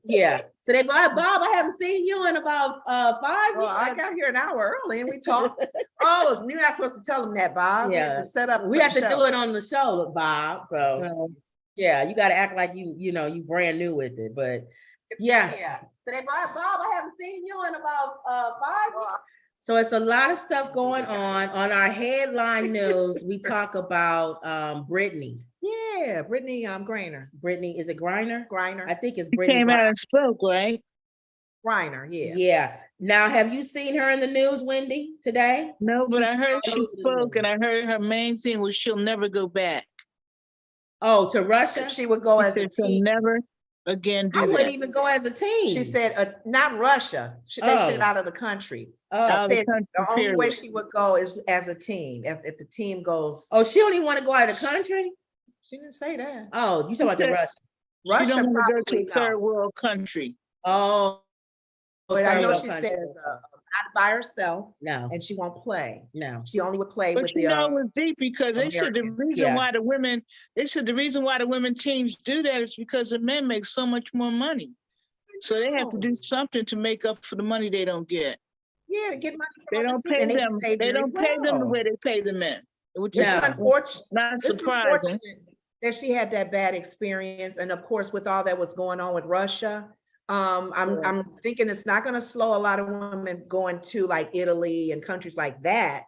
Yeah. So they Bob, I haven't seen you in about 5 Well, I got here an hour early and we talked. Oh, you're not supposed to tell them that, Bob. Yeah. To set up. We have to do it on the show, Bob. So yeah, you got to act like you brand new with it. But yeah. So they Bob, I haven't seen you in about 5 years. So it's a lot of stuff going on our headline news. We talk about Brittney. Yeah, Brittney Griner. Brittney, is it Griner? Griner. I think it's She Brittney came out and spoke, right? Griner, yeah. Yeah. Now, have you seen her in the news, Wendy, today? No, but I heard she she spoke, and I heard her main thing was she'll never go back. Oh, to Russia? She would go She as a said she'll team. never again do I that. wouldn't even go as a team. She said, not Russia. They said out of the country. Oh. She said the only way she would go is as a team. If the team goes. Oh, she don't even want to go out of the country? She didn't say that. Oh, you talking about the Russia? She don't want to go to probably a third world country. Oh. But I know third she world said country. not by herself. No. And she won't play. No. She only would play But with you know it was deep because they said the reason why the women, teams do that is because the men make so much more money. So they have to do something to make up for the money they don't get. Yeah, to get money. They don't pay them. They don't pay them the way they pay the men. Which is not surprising. That she had that bad experience, and of course, with all that was going on with Russia, I'm thinking it's not going to slow a lot of women going to like Italy and countries like that.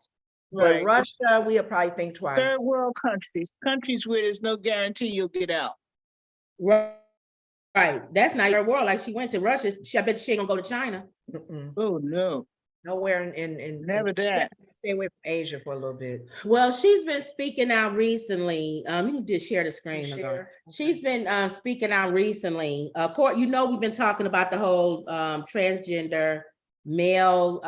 But Russia, we'll probably think twice. Third world countries where there's no guarantee you'll get out. Right. That's not her world. Like she went to Russia. I bet she ain't gonna go to China. Oh no. Nowhere in never that. Stay away from Asia for a little bit. Well, she's been speaking out recently. You can just share the screen. She's been speaking out recently. Court, we've been talking about the whole transgender male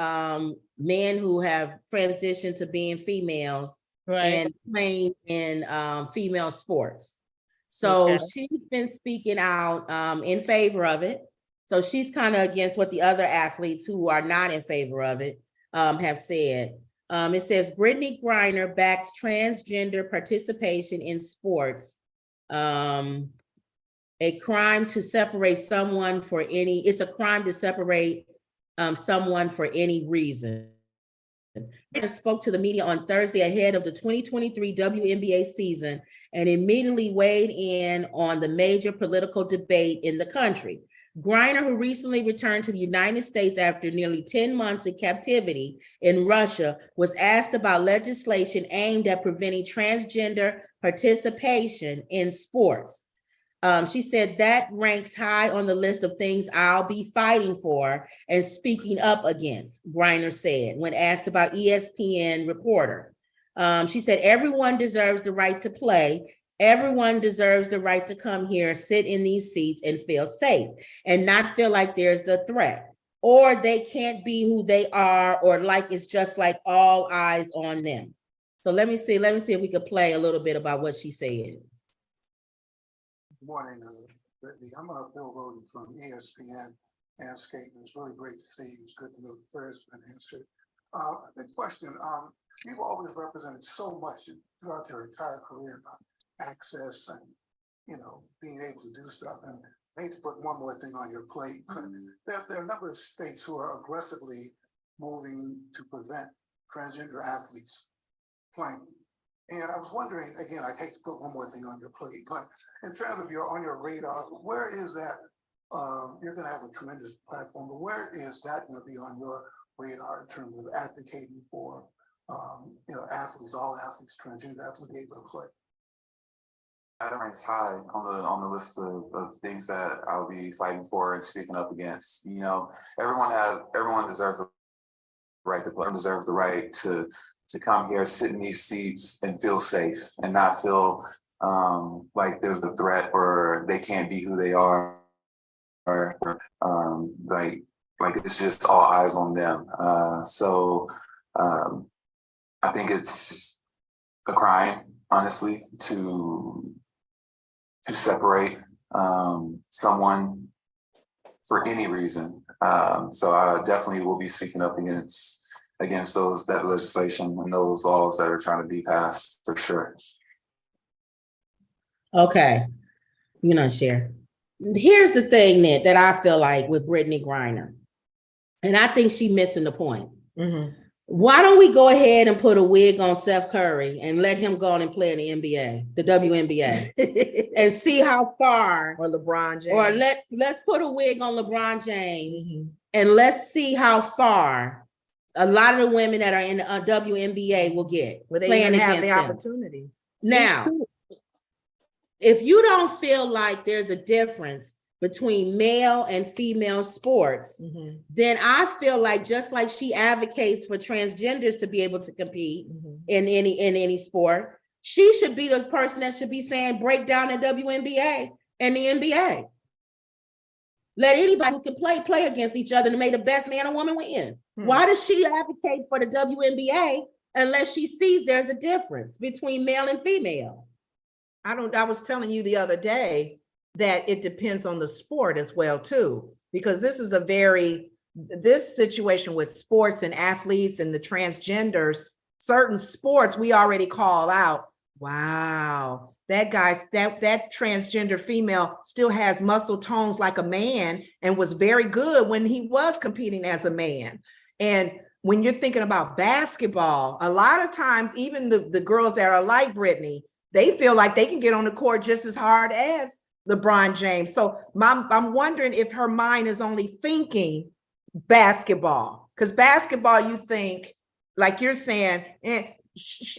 men who have transitioned to being females and playing in female sports. So she's been speaking out in favor of it. So she's kind of against what the other athletes who are not in favor of it have said. It says Brittney Griner backs transgender participation in sports. A crime to separate someone for any, it's a crime to separate someone for any reason. Griner spoke to the media on Thursday ahead of the 2023 WNBA season and immediately weighed in on the major political debate in the country. Griner, who recently returned to the United States after nearly 10 months in captivity in Russia, was asked about legislation aimed at preventing transgender participation in sports. She said that ranks high on the list of things I'll be fighting for and speaking up against, Griner said when asked about ESPN reporter. She said, everyone deserves the right to play. Everyone deserves the right to come here, sit in these seats and feel safe and not feel like there's the threat or they can't be who they are or like it's just like all eyes on them. So let me see if we could play a little bit about what she said. Good morning, Brittney. I'm Bill Roden from ESPN and Skate. It was really great to see you. It was good to know the prayers have been answered. Big question. You've always represented so much throughout your entire career about access and being able to do stuff. And I hate to put one more thing on your plate, but there are a number of states who are aggressively moving to prevent transgender athletes playing. And I was wondering, again, I hate to put one more thing on your plate, but in terms of on your radar, where is that? You're going to have a tremendous platform, but where is that going to be on your radar in terms of advocating for athletes, all athletes, transgender athletes, be able to play? That ranks high on the list of things that I'll be fighting for and speaking up against. Everyone deserves the right to play, deserves the right to come here, sit in these seats and feel safe and not feel like there's a threat or they can't be who they are, or like it's just all eyes on them. So I think it's a crime, honestly, to separate someone for any reason. So I definitely will be speaking up against that legislation and those laws that are trying to be passed for sure. Okay, share. Here's the thing that I feel like with Brittney Griner, and I think she's missing the point. Mhm. Why don't we go ahead and put a wig on Seth Curry and let him go on and play in the NBA, the WNBA, and see how far, Or LeBron James. or let's put a wig on LeBron James Mhm. and let's see how far a lot of the women that are in the WNBA will get Well, they playing even have against the them. opportunity. Now, if you don't feel like there's a difference between male and female sports, Mhm. then I feel like just like she advocates for transgenders to be able to compete Mhm. in any sport, she should be the person that should be saying break down the WNBA and the NBA. Let anybody who can play against each other and make the best man or woman win. Why does she advocate for the WNBA unless she sees there's a difference between male and female? I was telling you the other day that it depends on the sport as well too, because this situation with sports and athletes and the transgenders, certain sports we already call out, wow, that transgender female still has muscle tones like a man and was very good when he was competing as a man. And when you're thinking about basketball, a lot of times, even the girls that are like Brittney, they feel like they can get on the court just as hard as LeBron James. So I'm wondering if her mind is only thinking basketball, because basketball, you think, like you're saying,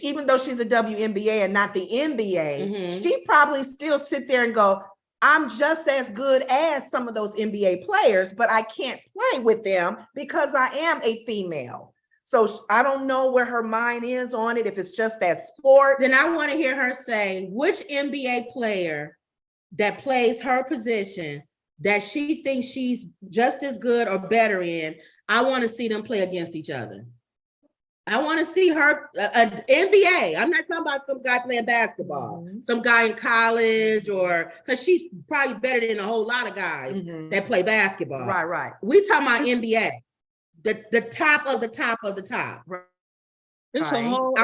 even though she's a WNBA and not the NBA, she probably still sit there and go, I'm just as good as some of those NBA players, but I can't play with them because I am a female. So I don't know where her mind is on it, if it's just that sport. Then I want to hear her say which NBA player that plays her position that she thinks she's just as good or better in. I want to see them play against each other. I want to see her, NBA. I'm not talking about some guy playing basketball, some guy in college, or because she's probably better than a whole lot of guys that play basketball. Right. We talking about NBA, the top of the top of the top. It's a whole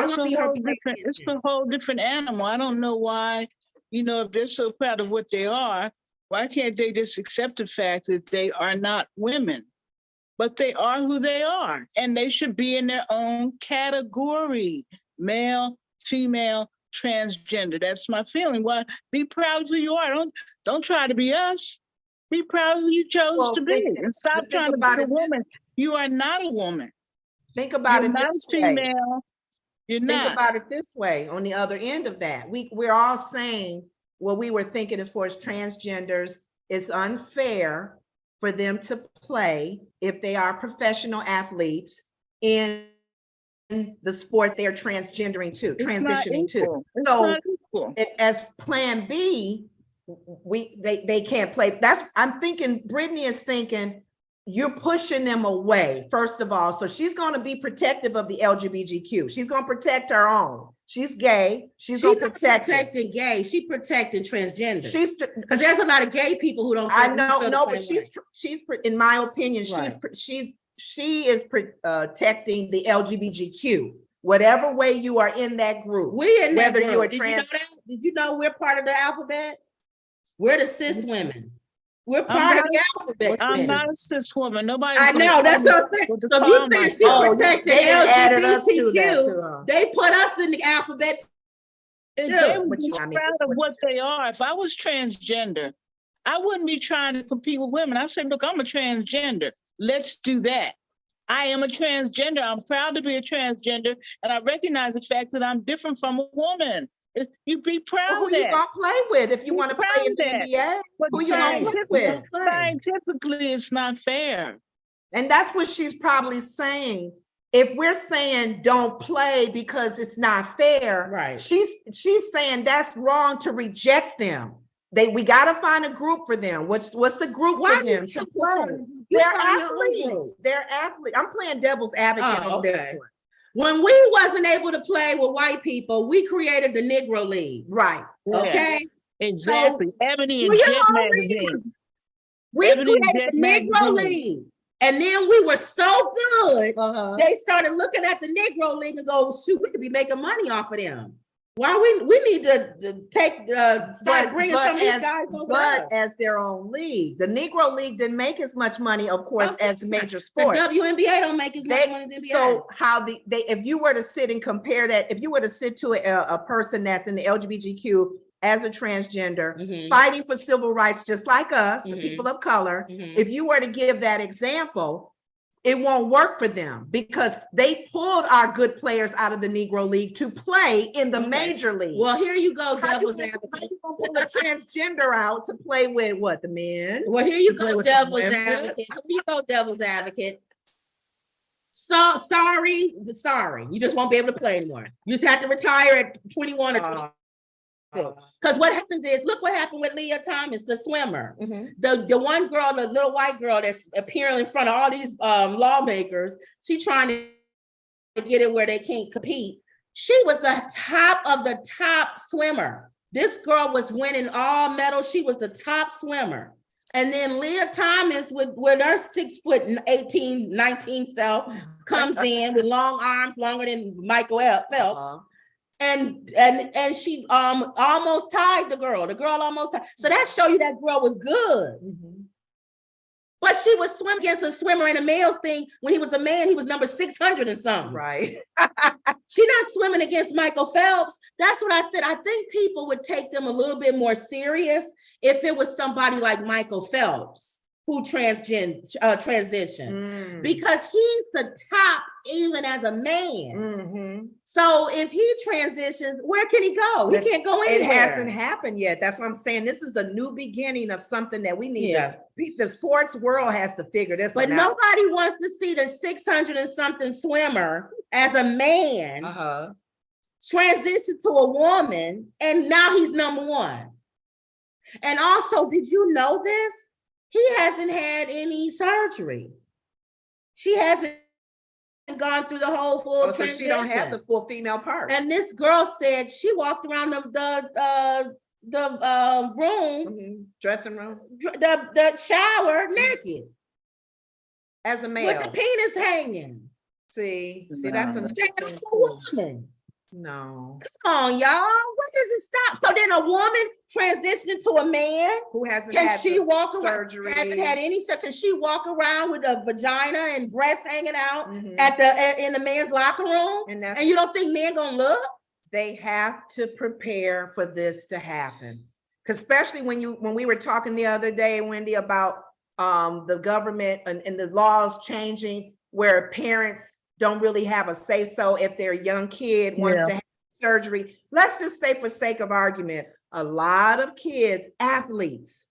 different animal. I don't know why, if they're so proud of what they are, why can't they just accept the fact that they are not women? But they are who they are, and they should be in their own category: male, female, transgender. That's my feeling. Why? Be proud of who you are. Don't try to be us. Be proud of who you chose to be, and stop trying to be a woman. You are not a woman. Think about it this way. Female. You're not. Think about it this way. On the other end of that, we're all saying what we were thinking as far as transgenders. It's unfair for them to play if they are professional athletes in the sport they're transitioning to. So as plan B, they can't play. I'm thinking Brittney is thinking you're pushing them away, first of all. So she's going to be protective of the LGBTQ. She's going to protect her own. She's gay. She's going to protecting gay. She's protecting transgender. Because there's a lot of gay people who don't. I know, no, but she's in my opinion, she is protecting the LGBTQ. Whatever way you are in that group, whether you are trans. Did you know we're part of the alphabet? We're the cis women. We're part of the alphabet. I'm not a cis woman. Nobody. I know, that's what I'm saying. So you say she protected LGBTQ, they put us in the alphabet. They would be proud of what they are. If I was transgender, I wouldn't be trying to compete with women. I said, look, I'm a transgender. Let's do that. I am a transgender. I'm proud to be a transgender, and I recognize the fact that I'm different from a woman. You be proud of that. Who you gonna play with if you want to play in the NBA? Who you gonna play with? Scientifically, it's not fair. And that's what she's probably saying. If we're saying don't play because it's not fair, right? She's saying that's wrong to reject them. We got to find a group for them. What's the group for them to play? They're athletes. They're athletes. I'm playing devil's advocate on this one. When we wasn't able to play with white people, we created the Negro League. Right. Okay. Exactly. So, Ebony and Jet magazine. We created the Negro League. And then we were so good, they started looking at the Negro League and go, shoot, we could be making money off of them. Why we need to take start bringing some of these guys over. But as their own league, the Negro League didn't make as much money, of course, as the major sports. The WNBA don't make as much money as the NBA. So how if you were to sit and compare that, if you were to sit to a person that's in the LGBTQ as a transgender, fighting for civil rights just like us, people of color, if you were to give that example, it won't work for them because they pulled our good players out of the Negro League to play in the major league. Well, here you go, devil's advocate. How you gonna pull a transgender out to play with what, the men? Well, here you go, devil's advocate. Here you go, devil's advocate. So sorry. You just won't be able to play anymore. You just have to retire at 21 or 26. Because what happens is, look what happened with Leah Thomas, the swimmer. The one girl, the little white girl that's appearing in front of all these lawmakers, she trying to get it where they can't compete. She was the top of the top swimmer. This girl was winning all medals. She was the top swimmer. And then Leah Thomas with her 6'18", 19 self comes in with long arms, longer than Michael Phelps. And she almost tied the girl. The girl almost tied. So that show you that girl was good. But she was swimming against a swimmer in a male's thing. When he was a man, he was number 600 and something. Right. She's not swimming against Michael Phelps. That's what I said. I think people would take them a little bit more serious if it was somebody like Michael Phelps who transitioned, because he's the top even as a man. So if he transitions, where can he go? He can't go anywhere. It hasn't happened yet. That's what I'm saying. This is a new beginning of something that we need to, the sports world has to figure this out. But nobody wants to see the 600 and something swimmer as a man transition to a woman, and now he's number one. And also, did you know this? He hasn't had any surgery. She hasn't gone through the whole full transition. So she don't have the full female part. And this girl said she walked around the room, dressing room, the shower naked as a male with the penis hanging. See, that's a woman. No. Come on, y'all. When does it stop? So then a woman transitioning to a man who hasn't had surgery, hasn't had any, so can she walk around with a vagina and breasts hanging out in the man's locker room? And you don't think men gonna look? They have to prepare for this to happen. Because especially when we were talking the other day, Wendy, about the government and the laws changing where parents don't really have a say so if their young kid wants to have surgery. Let's just say, for sake of argument, a lot of kids, athletes,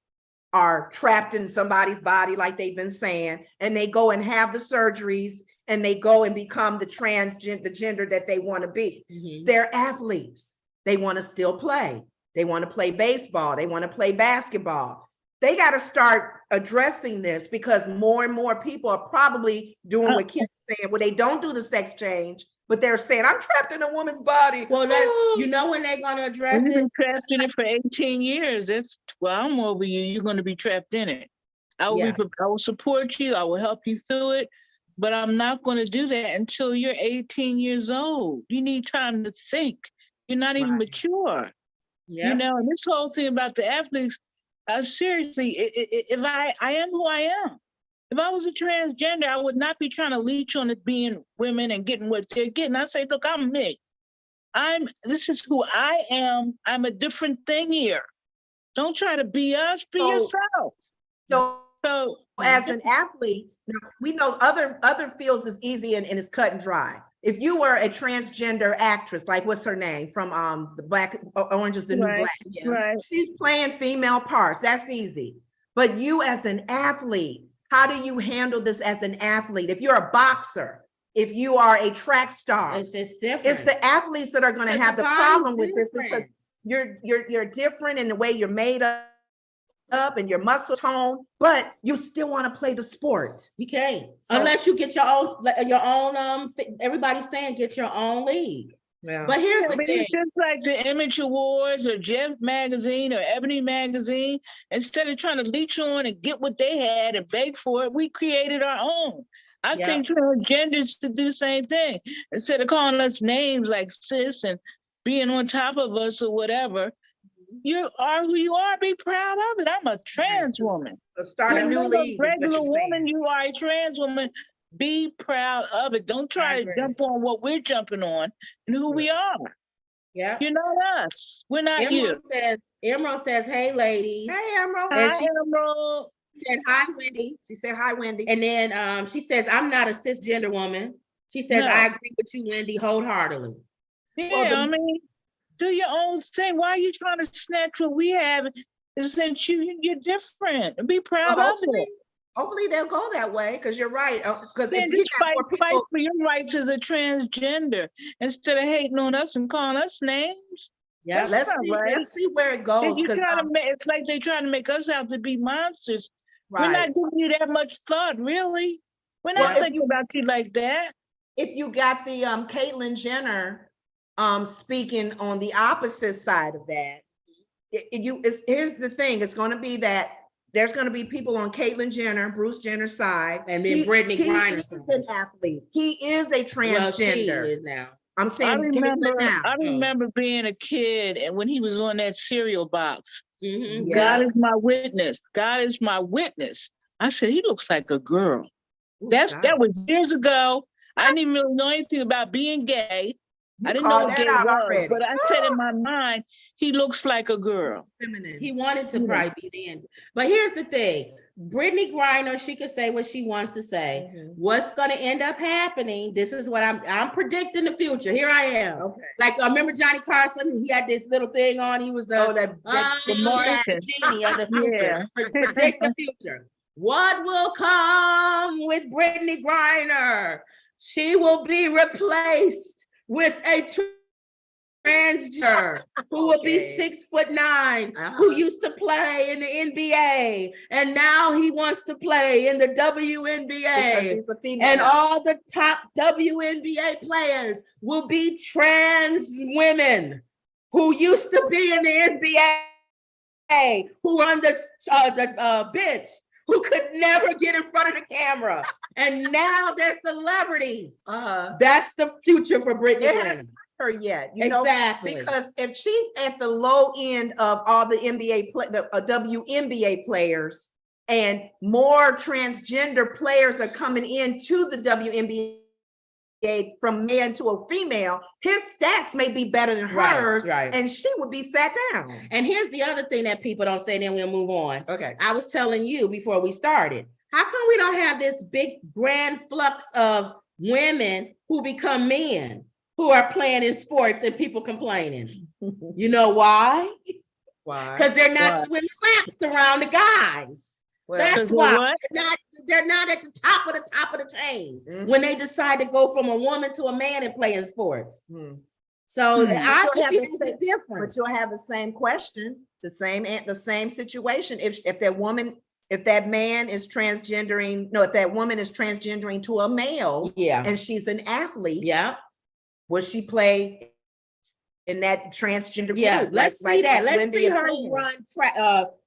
are trapped in somebody's body, like they've been saying, and they go and have the surgeries and they go and become the gender that they want to be. They're athletes. They want to still play. They want to play baseball. They want to play basketball. They got to start addressing this, because more and more people are probably doing what kids are saying, where they don't do the sex change, but they're saying, I'm trapped in a woman's body. Well, you know when they're going to address You've it? been trapped in it for 18 years. I'm over you. You're going to be trapped in it. I will support you. I will help you through it. But I'm not going to do that until you're 18 years old. You need time to think. You're not even mature. You know, and this whole thing about the athletes, seriously, if I am who I am. If I was a transgender, I would not be trying to leech on it being women and getting what they're getting. I say, look, I'm me. This is who I am. I'm a different thing here. Don't try to be us, be yourself. So as an athlete, we know other fields is easy and it's cut and dry. If you were a transgender actress, like what's her name from the Black Orange is the New Black, she's playing female parts. That's easy. But you as an athlete, how do you handle this as an athlete? If you're a boxer, if you are a track star, it's different. It's the athletes that are going to have the problem with this, because you're different in the way you're made up and your muscle tone, but you still want to play the sport. You can't unless you get your own. Everybody's saying get your own league. Yeah. But here's the thing. It's just like the Image Awards or Jeff Magazine or Ebony Magazine. Instead of trying to leech on and get what they had and beg for it, we created our own. I think transgenders should do the same thing. Instead of calling us names like cis and being on top of us or whatever. You are who you are. Be proud of it. I'm a trans woman. So start a You're new not a league. is what regular you're saying. woman. You are a trans woman. Be proud of it. Don't I try to agree. jump on what we're jumping on and who we are. Yeah. You're not us. We're not you. Emerald says, hey, ladies. Hey, Emerald. And Hi, she Emerald. said, hi, Wendy. She said, hi, Wendy. And then she says, I'm not a cisgender woman. She says, No. I agree with you, Wendy, wholeheartedly. Yeah, I mean, do your own thing. Why are you trying to snatch what we have? Since you're different. Be proud Well, of it. hopefully they'll go that way, because you're right. Because Then if you just got more fight people, for your rights as a transgender instead of hating on us and calling us names. Yeah. That's not right. let's see where it goes. You Because try to make it's like they're trying to make us out to be monsters. We're right. not giving you that much thought, really. We're not Well, thinking about you like that. if you got the Caitlyn Jenner speaking on the opposite side of that, here's the thing. It's going to be that there's going to be people on Caitlyn Jenner, Bruce Jenner's side, And then Brittney Griner. He is an athlete. He is a Well, she transgender. is now. I'm saying I remember being a kid and when he was on that cereal box. Mhm. God is my witness. God is my witness. I said, he looks like a girl. That was years ago. I didn't even really know anything about being gay. I didn't know what gay was, but I said in my mind, he looks like a girl. feminine. He wanted to probably be then. But here's the thing. Brittney Griner, she could say what she wants to say. Mhm. What's going to end up happening? This is what I'm predicting the future. Here I am. Okay. Like remember Johnny Carson? He had this little thing on. He was the Martian. genie of the future. Yeah. Predict the future. What will come with Brittney Griner? She will be replaced with a transgender who will be 6'9", who used to play in the NBA, and now he wants to play in the WNBA. And all the top WNBA players will be trans women who used to be in the NBA, who run the bench, who could never get in front of the camera. And now they're celebrities. That's the future for Brittney Griner. Her yet, Exactly. Because if she's at the low end of all the WNBA players, and more transgender players are coming into the WNBA from man to a female, his stats may be better than hers, right. and she would be sat down. And here's the other thing that people don't say, then we'll move on. Okay. I was telling you before we started, how come we don't have this big grand flux of women who become men, who are playing in sports and people complaining? You know why? Why? Because they're not swimming laps around the guys. That's why they're not at the top of the chain when they decide to go from a woman to a man and play in sports. So obviously there's a difference. But you'll have the same question, the same situation. If that man is transgendering, if that woman is transgendering to a male, and she's an athlete, will she play in that transgender group? Let's see that. Let's see her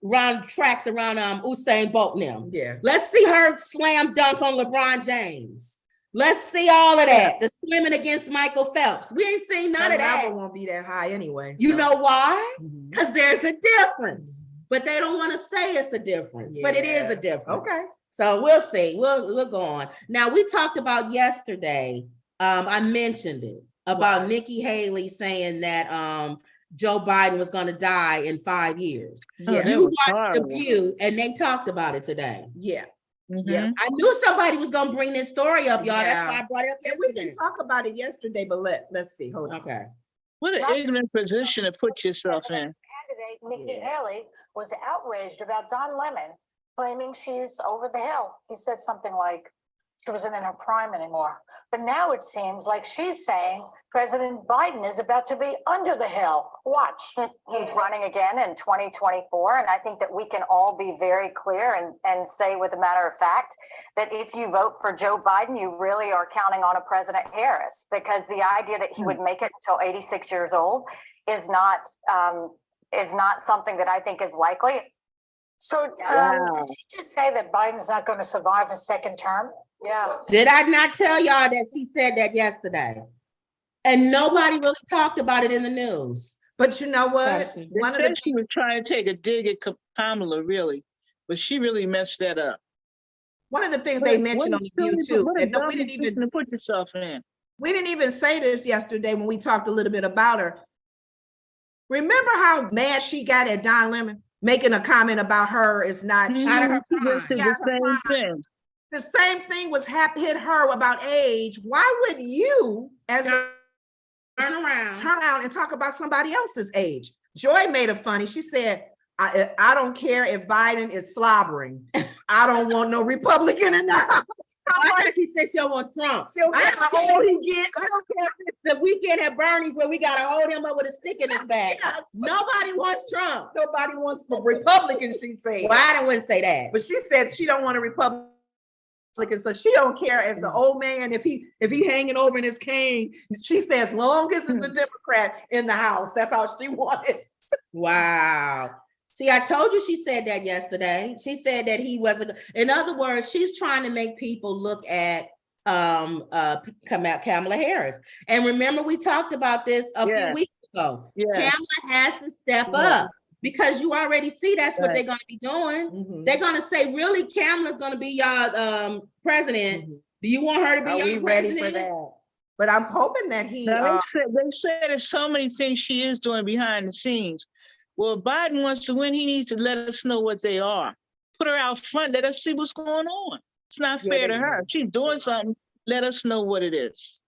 run tracks around Usain Bolt now. Let's see her slam dunk on LeBron James. Let's see all of that. The swimming against Michael Phelps. We ain't seen none of that. Level won't be that high anyway. You know why? Because there's a difference. But they don't want to say it's a difference. But it is a difference. Okay. So we'll see. We'll go on. Now we talked about yesterday. I mentioned it about Nikki Haley saying that Joe Biden was going to die in 5 years. You watched The View, and they talked about it today. I knew somebody was going to bring this story up, y'all. That's why I brought it up yesterday. We didn't talk about it yesterday, but let's see. Hold on. Okay. What an ignorant position to put yourself in. Candidate Nikki Haley was outraged about Don Lemon claiming she's over the hill. He said something like she wasn't in her prime anymore. But now it seems like she's saying President Biden is about to be under the hill. Watch. He's running again in 2024. And I think that we can all be very clear and say with a matter of fact that if you vote for Joe Biden, you really are counting on a President Harris, because the idea that he would make it until 86 years old is not something that I think is likely. So did she just say that Biden's not going to survive a second term? Yeah. Did I not tell y'all that she said that yesterday? And nobody really talked about it in the news. But you know what? Madison. They One of said the she was trying to take a dig at Kamala, really, but she really messed that up. things they mentioned on the View too, What a and no, dumb position to put yourself in. we didn't even say this yesterday when we talked a little bit about her. Remember how mad she got at Don Lemon making a comment about her is not out of her This is mind. the same thing. The same thing was hit her about age. Why would you, as a Turn around. turn around and talk about somebody else's age? Joy made it funny. She said, I don't care if Biden is slobbering. I don't want no Republican in the house. I thought she said she don't want Trump. She don't care how old he get. I don't care if it's the weekend at Bernie's where we gotta hold him up with a stick in his back. Yes. Nobody wants Trump. Nobody wants a Republican, she said. Well, I wouldn't say that. But she said she don't want a Republican, so she don't care as an old man if he hanging over in his cane. She says, as long as it's a Democrat in the house, that's all she wanted. Wow. See, I told you she said that yesterday. She said that he wasn't. In other words, she's trying to make people look at Kamala Harris. And remember, we talked about this a few weeks ago. Yes. Kamala has to step up because you already see that's what they're going to be doing. They're going to say, really, Kamala's going to be y'all president. Do you want her to be your president? For that? But I'm hoping that he. Now, they said there's so many things she is doing behind the scenes. Well, if Biden wants to win, he needs to let us know what they are. Put her out front. Let us see what's going on. It's not fair to her. If she's doing something, let us know what it is.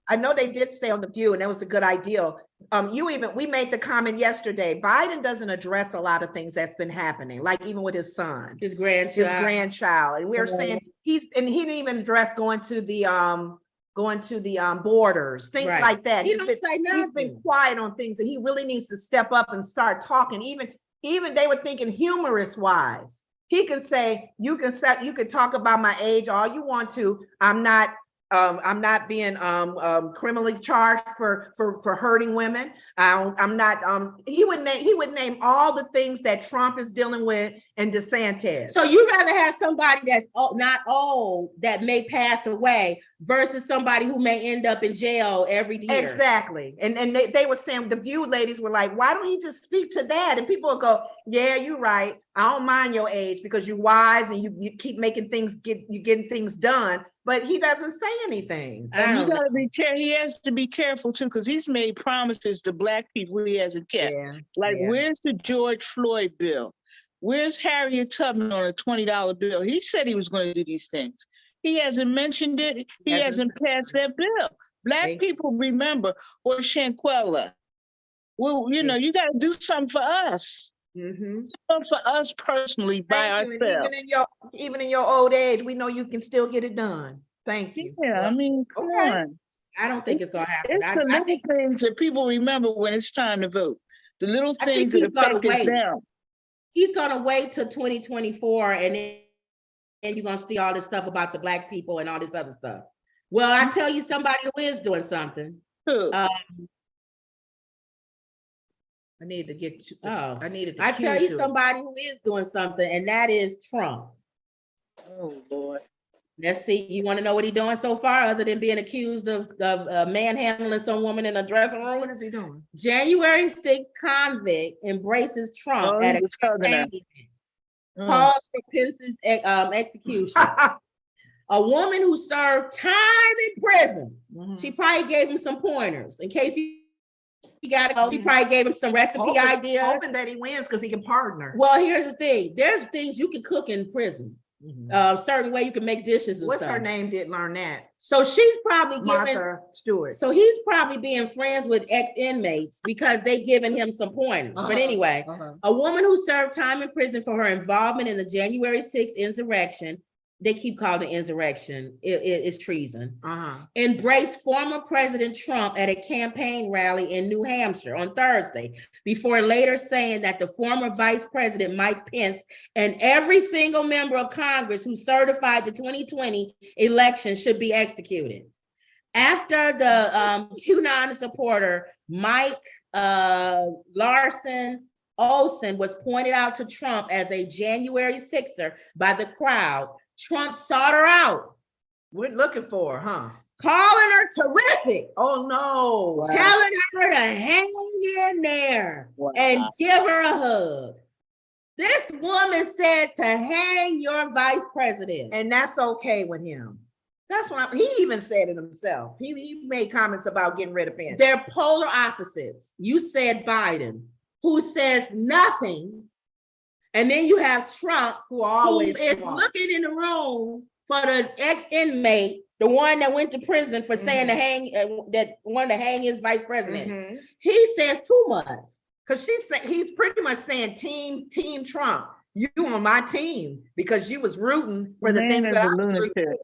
I know they did say on The View, and that was a good idea. We made the comment yesterday, Biden doesn't address a lot of things that's been happening, like even with his son, His grandchild. And we were saying he didn't even address going to the borders, things like that. He don't say nothing. He's been quiet on things, and he really needs to step up and start talking. Even they were thinking humorous wise. He could say, you could talk about my age all you want to. I'm not being criminally charged for hurting women. I'm not. He would name all the things that Trump is dealing with and DeSantis. So you rather have somebody that's not old that may pass away versus somebody who may end up in jail every year. Exactly. And they were saying, the View ladies were like, why don't he just speak to that? And people will go, yeah, you're right. I don't mind your age because you're wise and you keep making things you're getting things done. But he doesn't say anything. And you gotta be careful. He has to be careful too, because he's made promises to Black people he hasn't kept. Where's the George Floyd bill? Where's Harriet Tubman on a $20 bill? He said he was going to do these things. He hasn't mentioned it. He hasn't passed that bill. Black people remember, or Shanquella. Well, you got to do something for us. Something for us personally by ourselves. Even in your old age, we know you can still get it done. Thank you. Yeah, I mean, come on. I don't think it's going to happen. It's the little things that people remember when it's time to vote. The little things that affect them. He's going to wait till 2024 and then you're going to see all this stuff about the Black people and all this other stuff. Well, I tell you somebody who is doing something. Who? I need to get to. I tell you somebody who is doing something, and that is Trump. Oh Lord. Let's see. You want to know what he's doing so far, other than being accused of manhandling some woman in a dressing room? What is he doing? January 6th convict embraces Trump at a campaign event. Calls for Pence's execution. A woman who served time in prison. She probably gave him some pointers in case he got to go. She probably gave him some recipe ideas. Hoping that he wins because he can partner. Well, here's the thing. There's things you can cook in prison. Certain way you can make dishes and What's stuff. her name? Did learn that. So she's probably Martha Stewart. So he's probably being friends with ex-inmates because they've given him some pointers. But anyway, a woman who served time in prison for her involvement in the January 6th insurrection, they keep calling it insurrection, it's treason, embraced former President Trump at a campaign rally in New Hampshire on Thursday, before later saying that the former Vice President Mike Pence and every single member of Congress who certified the 2020 election should be executed. After the QAnon supporter Mike Larson Olson was pointed out to Trump as a January 6er by the crowd, Trump sought her out. We're looking for her, huh? calling her terrific. Oh no. Wow. telling her to hang in there Wow. and give her a hug. This woman said to hang your vice president. And that's okay with him. That's what he even said it himself. He made comments about getting rid of Pence. They're polar opposites. You said Biden, who says nothing. And then you have Trump, who always is looking in the room for the ex-inmate, the one that went to prison for saying to hang, that wanted to hang his vice president. He says too much. Because he's pretty much saying team Trump, you on my team because you was rooting for the things that I was rooting for.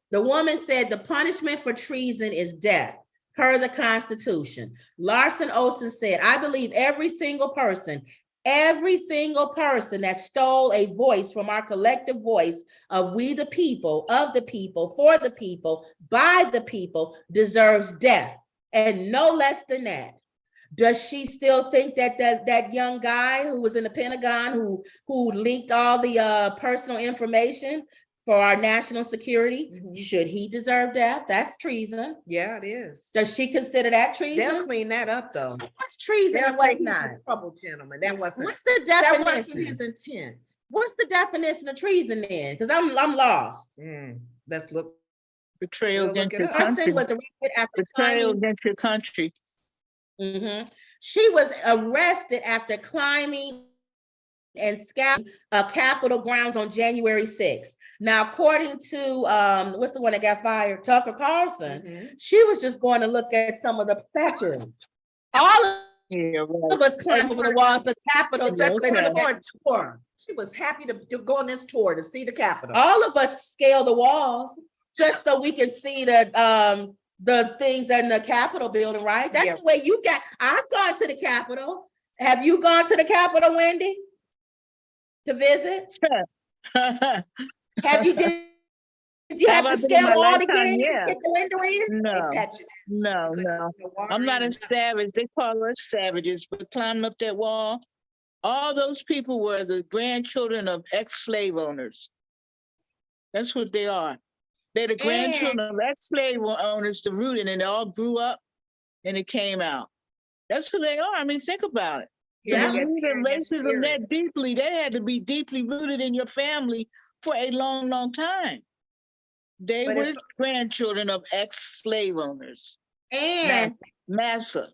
The woman said the punishment for treason is death, per the Constitution. Larson Olsen said, I believe every single person that stole a voice from our collective voice of we the people, of the people, for the people, by the people, deserves death, and no less than that. Does she still think that that young guy who was in the Pentagon, who leaked all the personal information for our national security, should he deserve death? That's treason. Yeah, it is. Does she consider that treason? They'll clean that up though. So what's treason? They'll Like say he's not a troubled gentleman. That wasn't. What's the That wasn't definition? his intent. What's the definition of treason then? Because I'm lost. Let's look. Betrayal We'll look against it your up. Person country. was arrested after Betrayal climbing. against your country. She was arrested after climbing and scouting Capitol grounds on January 6th. Now, according to what's the one that got fired, Tucker Carlson, she was just going to look at some of the statues. All of us climbed over the walls of Capitol just to look at tour. She was happy to go on this tour to see the Capitol. all of us scale the walls just so we can see the things in the Capitol building, right? That's the way you got. I've gone to the Capitol. Have you gone to the Capitol, Wendy? To visit? Have you did you have to scale the wall to get in? Yeah. Get the window in? No. I'm not a savage. They call us savages, but climbing up that wall, all those people were the grandchildren of ex-slave owners. That's what they are. They're the grandchildren of ex-slave owners, the rooted, and they all grew up and it came out. That's who they are. I mean, think about it. Yeah. To believe in racism that deeply, they had to be deeply rooted in your family for a long, long time. They were the grandchildren of ex-slave owners. And Massa.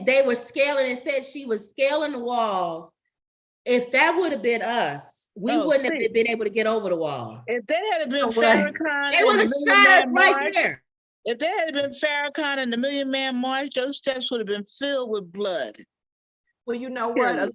they were scaling and said she was scaling the walls. If that would have been us, we wouldn't have been able to get over the wall. If that had been Farrakhan, they would have shot us right there. If that had been Farrakhan and the Million Man March, those steps would have been filled with blood. Well, you know what,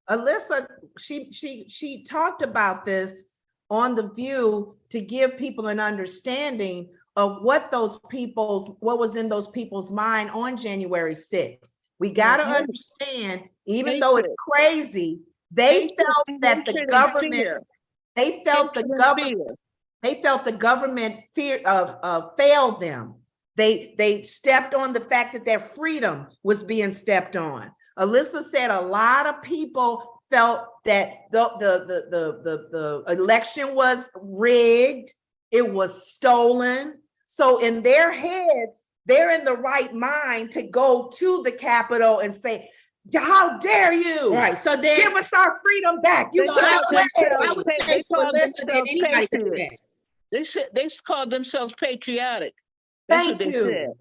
Alyssa, she talked about this on The View to give people an understanding of what was in those people's mind on January 6th. We got to understand, even though it's crazy, they felt that the government, they felt the government failed them. They stepped on the fact that their freedom was being stepped on. Alyssa said a lot of people felt that the election was rigged, it was stolen. So in their heads, they're in the right mind to go to the Capitol and say, how dare you? Right. So then give us our freedom back. You they called themselves patriotic. That's Thank what they you. said.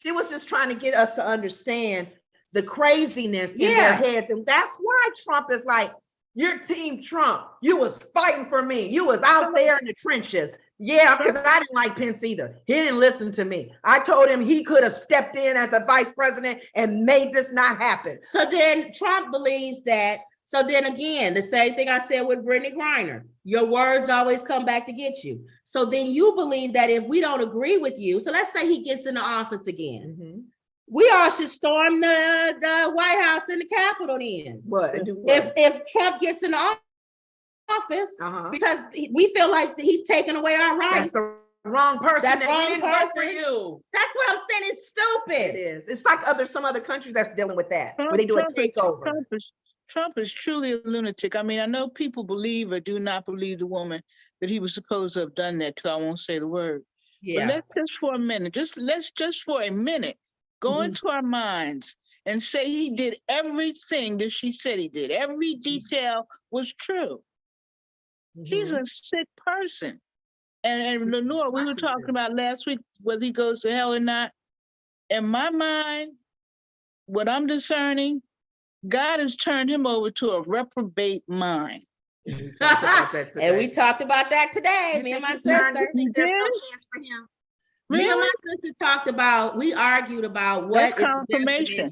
She was just trying to get us to understand the craziness in their heads. And that's why Trump is like, you're Team Trump. You was fighting for me. You was out there in the trenches. Yeah, because I didn't like Pence either. He didn't listen to me. I told him he could have stepped in as the vice president and made this not happen. So then Trump believes that. So then again, the same thing I said with Brittney Griner. Your words always come back to get you. So then you believe that if we don't agree with you, so let's say he gets in the office again. We all should storm the White House and the Capitol then. What? If Trump gets in the office, because we feel like he's taking away our rights. That's the wrong person. That's that wrong didn't vote person. for you. That's what I'm saying. It's stupid. It is. It's like some other countries that's dealing with that, where they do a takeover. Trump is truly a lunatic. I mean, I know people believe or do not believe the woman that he was supposed to have done that to. I won't say the word. But let's just for a minute, let's just for a minute go into our minds and say he did everything that she said he did. Every detail was true. He's a sick person. And Lenore, we were talking about last week whether he goes to hell or not. In my mind, what I'm discerning, God has turned him over to a reprobate mind. And we talked about that today, me and my sister. There's no chance for him. Me and my sister talked about, we argued about what is the confirmation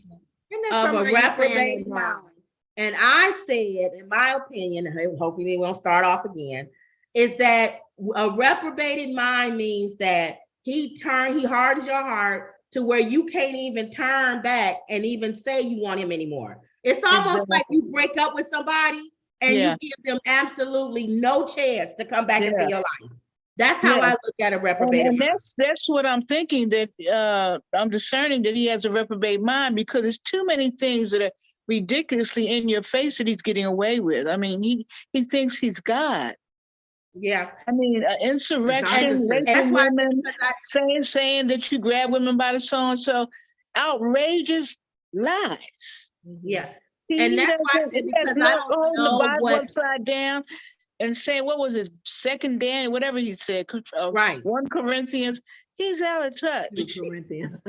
of a reprobate mind. And I said, in my opinion, hopefully we won't start off again, is that a reprobated mind means that he hardens your heart to where you can't even turn back and even say you want him anymore. It's almost like you break up with somebody and you give them absolutely no chance to come back into your life. That's how I look at a reprobate mind. That's what I'm thinking, that I'm discerning that he has a reprobate mind, because there's too many things that are ridiculously in your face that he's getting away with. I mean, he thinks he's God. Yeah. I mean, insurrection, raping women, saying that you grab women by the so-and-so, outrageous lies. Yeah. And that's why I said, because I don't know the Bible what upside down and saying, what was it, 2 Daniel, whatever he said, right. 1 Corinthians, he's out of touch. 2 Corinthians.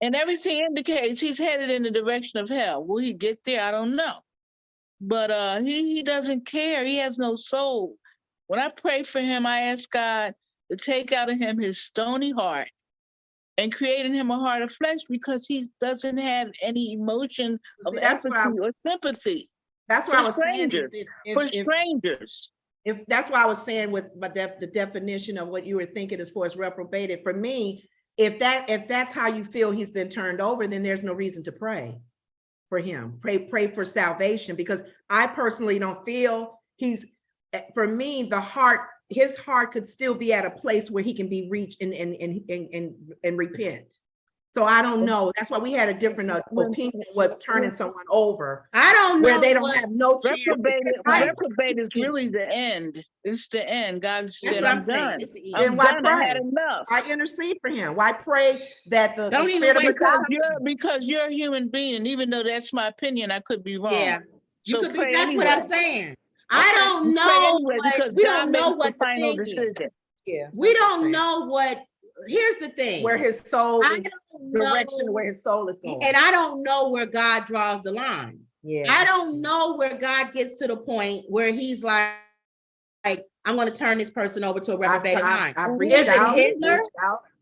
And everything indicates he's headed in the direction of hell. Will he get there? I don't know. But he doesn't care. He has no soul. When I pray for him, I ask God to take out of him his stony heart and create in him a heart of flesh, because he doesn't have any emotion of empathy or sympathy. That's what I was saying. For strangers. If that's what I was saying with the definition of what you were thinking as far as reprobated. For me, if that's how you feel he's been turned over, then there's no reason to pray for him. Pray for salvation, because I personally don't feel for me, his heart could still be at a place where he can be reached and repent. So I don't know. That's why we had a different opinion with turning someone over. I don't know where they don't have no chance. Reprobate is really the end. It's the end. God said, I'm done. Then why pray? I had enough. I intercede for him. Why pray that the spirit of God? Because you're a human being, and even though that's my opinion, I could be wrong. Yeah, so that's anyway. What I'm saying. I don't know. Because we don't know what the final decision. Yeah, we don't know what. Here's the thing: where his soul, direction, where his soul is going, and I don't know where God draws the line. Yeah, I don't know where God gets to the point where He's like I'm going to turn this person over to a reprobated mind. Is it Hitler?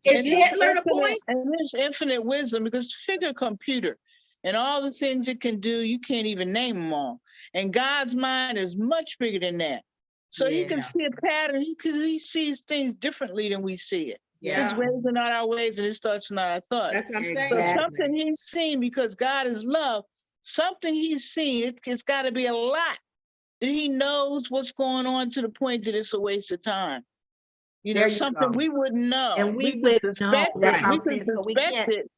Is Hitler the point? And there's infinite wisdom, because figure computer. And all the things it can do, you can't even name them all. And God's mind is much bigger than that. So he can see a pattern. He sees things differently than we see it. His ways are not our ways, and his thoughts are not our thoughts. That's what I'm saying. So something he's seen, because God is love, something he's seen, it's got to be a lot that he knows what's going on to the point that it's a waste of time. You know, something we wouldn't know. And we would suspect it. We can suspect it,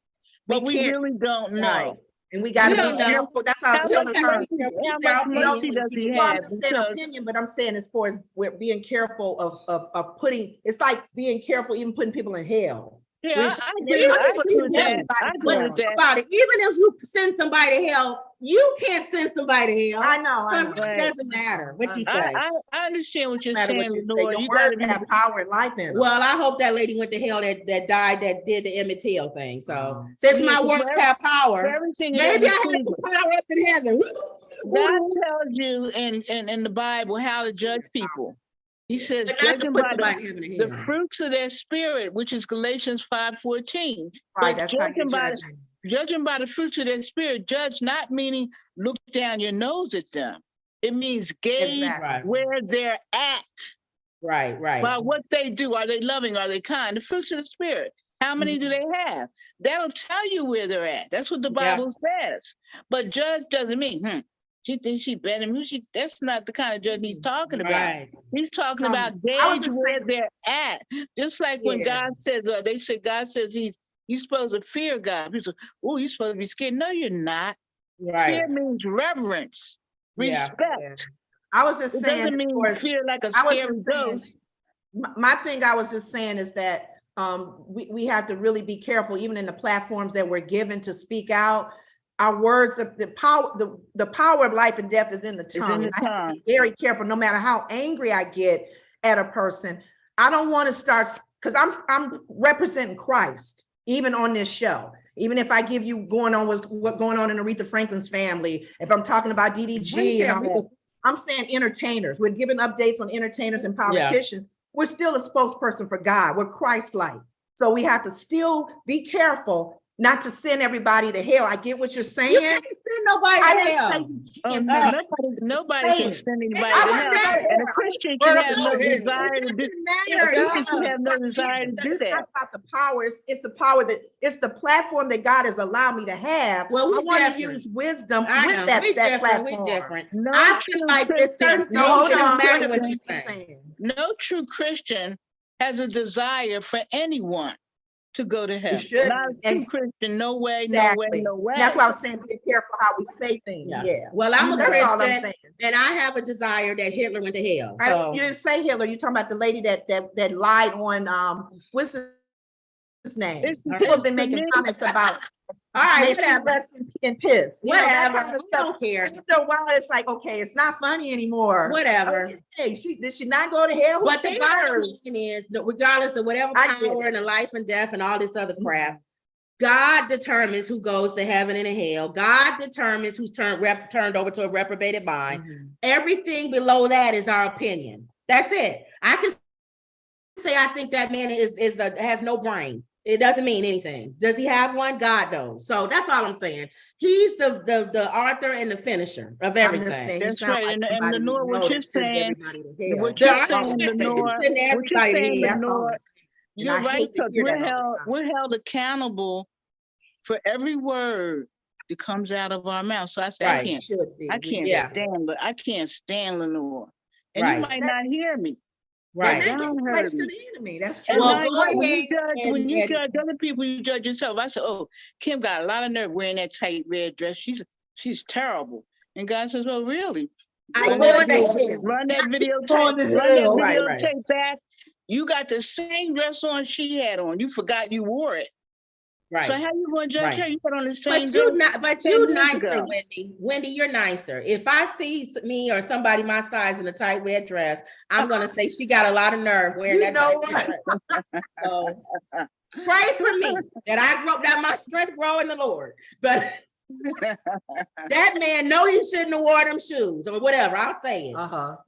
but we really don't know. Right. And we got to be careful. That's how I was telling her. How much mercy does he have? I'm saying opinion, but I'm saying as far as we're being careful of putting, it's like being careful even putting people in hell. Yeah, I agree with that. About it. Even if you send somebody to hell, you can't send somebody to hell. I know. It doesn't matter what you say. I understand what you're saying, Lord. You got to have power and life in it. Well, I hope that lady went to hell that died, that did the Emmett Till thing. So since my works have power, maybe I have the power up in heaven. God tells you in the Bible how to judge people. He says, judging by the fruits of their spirit, which is Galatians 5:14. Right, that's judging by the fruits of their spirit, judge not meaning look down your nose at them. It means gauge where they're at. Right. By what they do. Are they loving? Are they kind? The fruits of the spirit. How many do they have? That'll tell you where they're at. That's what the Bible says. But judge doesn't mean, she thinks she better than me. That's not the kind of judge he's talking about. Right. He's talking about gauge where they're at. Just like when God says, they said God says you're supposed to fear God. People say, oh, you're supposed to be scared. No, you're not. Right. Fear means reverence, respect. I was just saying. It doesn't mean fear like a scary ghost. my thing I was just saying is that we have to really be careful, even in the platforms that we're given to speak out. Our words, the power of life and death is in the tongue. And I have to be very careful, no matter how angry I get at a person. I don't want to start, because I'm representing Christ, even on this show. Even if I give you going on with what's going on in Aretha Franklin's family, if I'm talking about DDG and all that, I'm saying entertainers. We're giving updates on entertainers and politicians. Yeah. We're still a spokesperson for God. We're Christ-like. So we have to still be careful not to send everybody to hell. I get what you're saying. You can't send nobody to hell. Nobody can send anybody to hell. And a Christian can have no desire to do that. It's not about the power. It's the power it's the platform that God has allowed me to have. Well, I want to use wisdom with that platform. We're different. I feel like there's certain things that don't matter what you're saying. No true Christian has a desire for anyone to go to hell. Not a true Christian, no way, exactly. No way, no way. That's why I was saying be careful how we say things. Yeah. Well, I'm a Christian and I have a desire that Hitler went to hell. So. You didn't say Hitler. You're talking about the lady that lied on what's his name? People have been making comments about. All right, whatever. And piss. Whatever. We don't care. After a while, it's like, okay, it's not funny anymore. Whatever. Okay, did she not go to hell? But the bottom line is that regardless of whatever power and the life and death and all this other crap, God determines who goes to heaven and to hell. God determines who's turned over to a reprobated mind. Mm-hmm. Everything below that is our opinion. That's it. I can say I think that man has no brain. It doesn't mean anything. Does he have one? God knows. So that's all I'm saying. He's the author and the finisher of everything. That's right. And Lenore, what you're saying, Lenore, you're right, because we're held accountable for every word that comes out of our mouth. So I say, I can't stand Lenore. And you might not hear me. Right. That gets placed to the enemy. That's true. Well, when you judge other people, you judge yourself. I said, oh, Kim got a lot of nerve wearing that tight red dress. She's terrible. And God says, well, really? Run that videotape back. You got the same dress on she had on. You forgot you wore it. Right. So how you going to judge her? You put on the same dress. But you nicer, Wendy. Wendy, you're nicer. If I see me or somebody my size in a tight red dress, I'm going to say she got a lot of nerve wearing that tight dress. So pray for me that my strength grow in the Lord. But that man, no, he shouldn't have wore them shoes or whatever. I'll say it.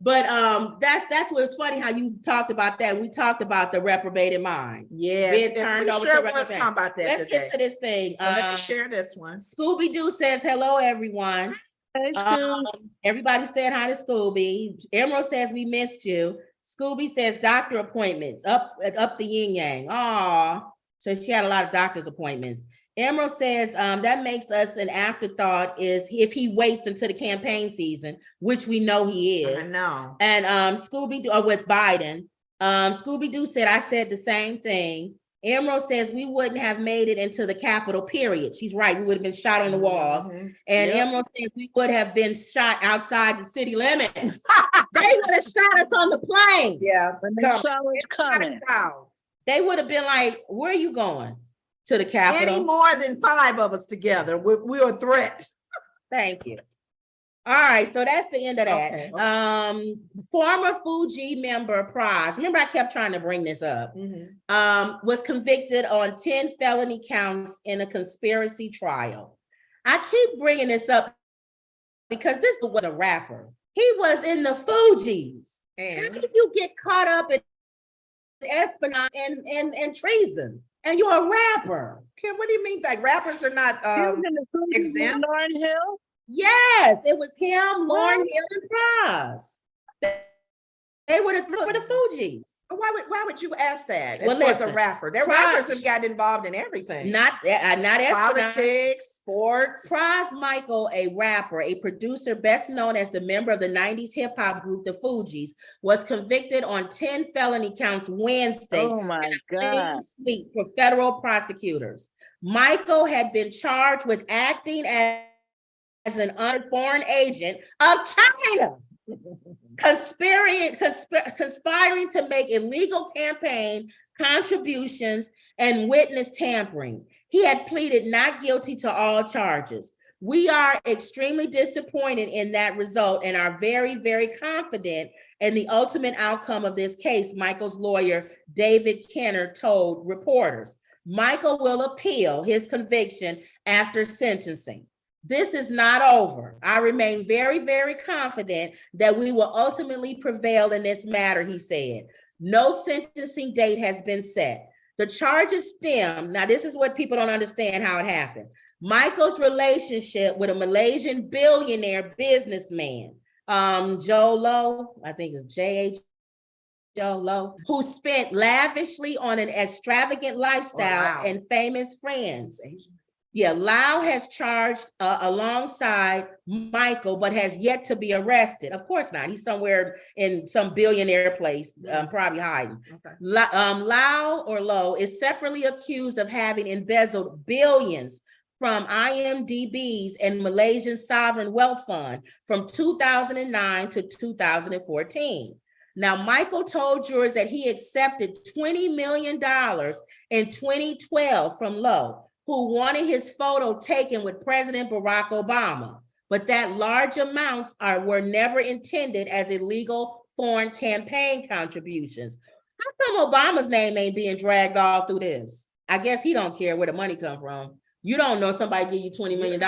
But that's what's funny how you talked about that. We talked about the reprobated mind. Yeah, being turned over to reprobate. About that. Let's get to this thing. So let me share this one. Scooby-Doo says hello, everyone. Hey, Scoob. Everybody said hi to Scooby. Emerald says we missed you. Scooby says doctor appointments up the yin yang. Aw, so she had a lot of doctor's appointments. Emerald says that makes us an afterthought is if he waits until the campaign season, which we know he is. I know. And Scooby-Doo with Biden, Scooby-Doo said, I said the same thing. Emerald says we wouldn't have made it into the Capitol, period. She's right. We would have been shot on the walls. Mm-hmm. And Emerald says we would have been shot outside the city limits. They would have shot us on the plane. Yeah, when they saw us coming. They would have been like, where are you going? To the Capitol. Any more than 5 of us together, we're a threat. Thank you. All right, so that's the end of that. Okay. Former Fuji member Praz, remember I kept trying to bring this up, was convicted on 10 felony counts in a conspiracy trial. I keep bringing this up because this was a rapper. He was in the Fugees. And how did you get caught up in espionage and treason? And you're a rapper. Kim, what do you mean? Like rappers are not exempt? Lauryn Hill? Yes, it was him, Lauryn Hill, and Praz. They were the Fugees. Why would you ask that? Well, as a rapper, rappers have gotten involved in everything. Not politics, sports. Praz Michael, a rapper, a producer, best known as the member of the '90s hip hop group the Fugees, was convicted on 10 felony counts Wednesday. Oh my God! For federal prosecutors. Michael had been charged with acting as an foreign agent of China. conspiring to make illegal campaign contributions and witness tampering. He had pleaded not guilty to all charges. We are extremely disappointed in that result and are very, very confident in the ultimate outcome of this case, Michael's lawyer, David Kenner, told reporters. Michael will appeal his conviction after sentencing. This is not over. I remain very, very confident that we will ultimately prevail in this matter, he said. No sentencing date has been set. The charges stem, now this is what people don't understand how it happened. Michael's relationship with a Malaysian billionaire businessman, Joe Low, I think it's J.H. Joe Low, who spent lavishly on an extravagant lifestyle and famous friends. Yeah, Lau has charged alongside Michael, but has yet to be arrested. Of course not. He's somewhere in some billionaire place, probably hiding. Okay. Lau is separately accused of having embezzled billions from IMDb's and Malaysian Sovereign Wealth Fund from 2009 to 2014. Now, Michael told jurors that he accepted $20 million in 2012 from Low, who wanted his photo taken with President Barack Obama, but that large amounts were never intended as illegal foreign campaign contributions. How come Obama's name ain't being dragged all through this? I guess he don't care where the money come from. You don't know somebody give you $20 million.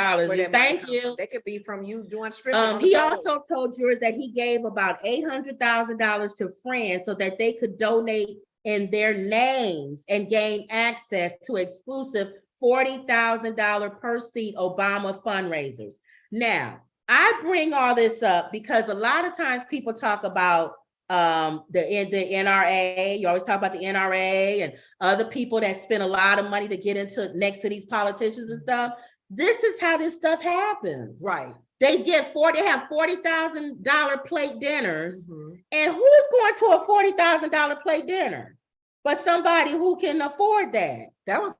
Thank you. They could be from you doing stripping. He also told jurors that he gave about $800,000 to friends so that they could donate in their names and gain access to exclusive $40,000 per seat Obama fundraisers. Now, I bring all this up because a lot of times people talk about the NRA. You always talk about the NRA and other people that spend a lot of money to get into next to these politicians and stuff. This is how this stuff happens. Right. They have $40,000 plate dinners. And who's going to a $40,000 plate dinner? But somebody who can afford that. That was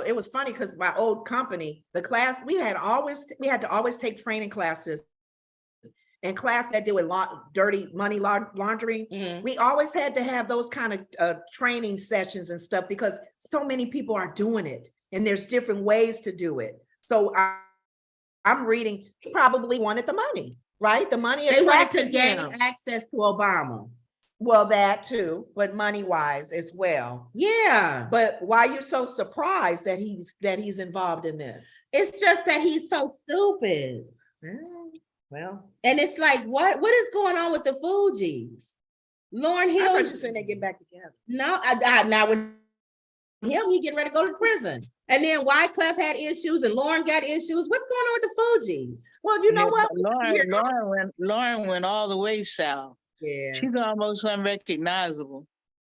it was funny because my old company, the class, we had to always take training classes and class that deal with dirty money laundering. We always had to have those kind of training sessions and stuff because so many people are doing it and there's different ways to do it. So I'm reading, he probably wanted the money, right? The money. They wanted to gain access to Obama. Well, that too, but money-wise as well. Yeah. But why are you so surprised that he's involved in this? It's just that he's so stupid. Well, and it's like, what is going on with the Fugees? Lauryn Hill. I thought you said they get back together. No, now with him, he getting ready to go to prison. And then Wyclef had issues and Lauren got issues. What's going on with the Fugees? Well, you know what? Lauren went all the way south. Yeah. She's almost unrecognizable.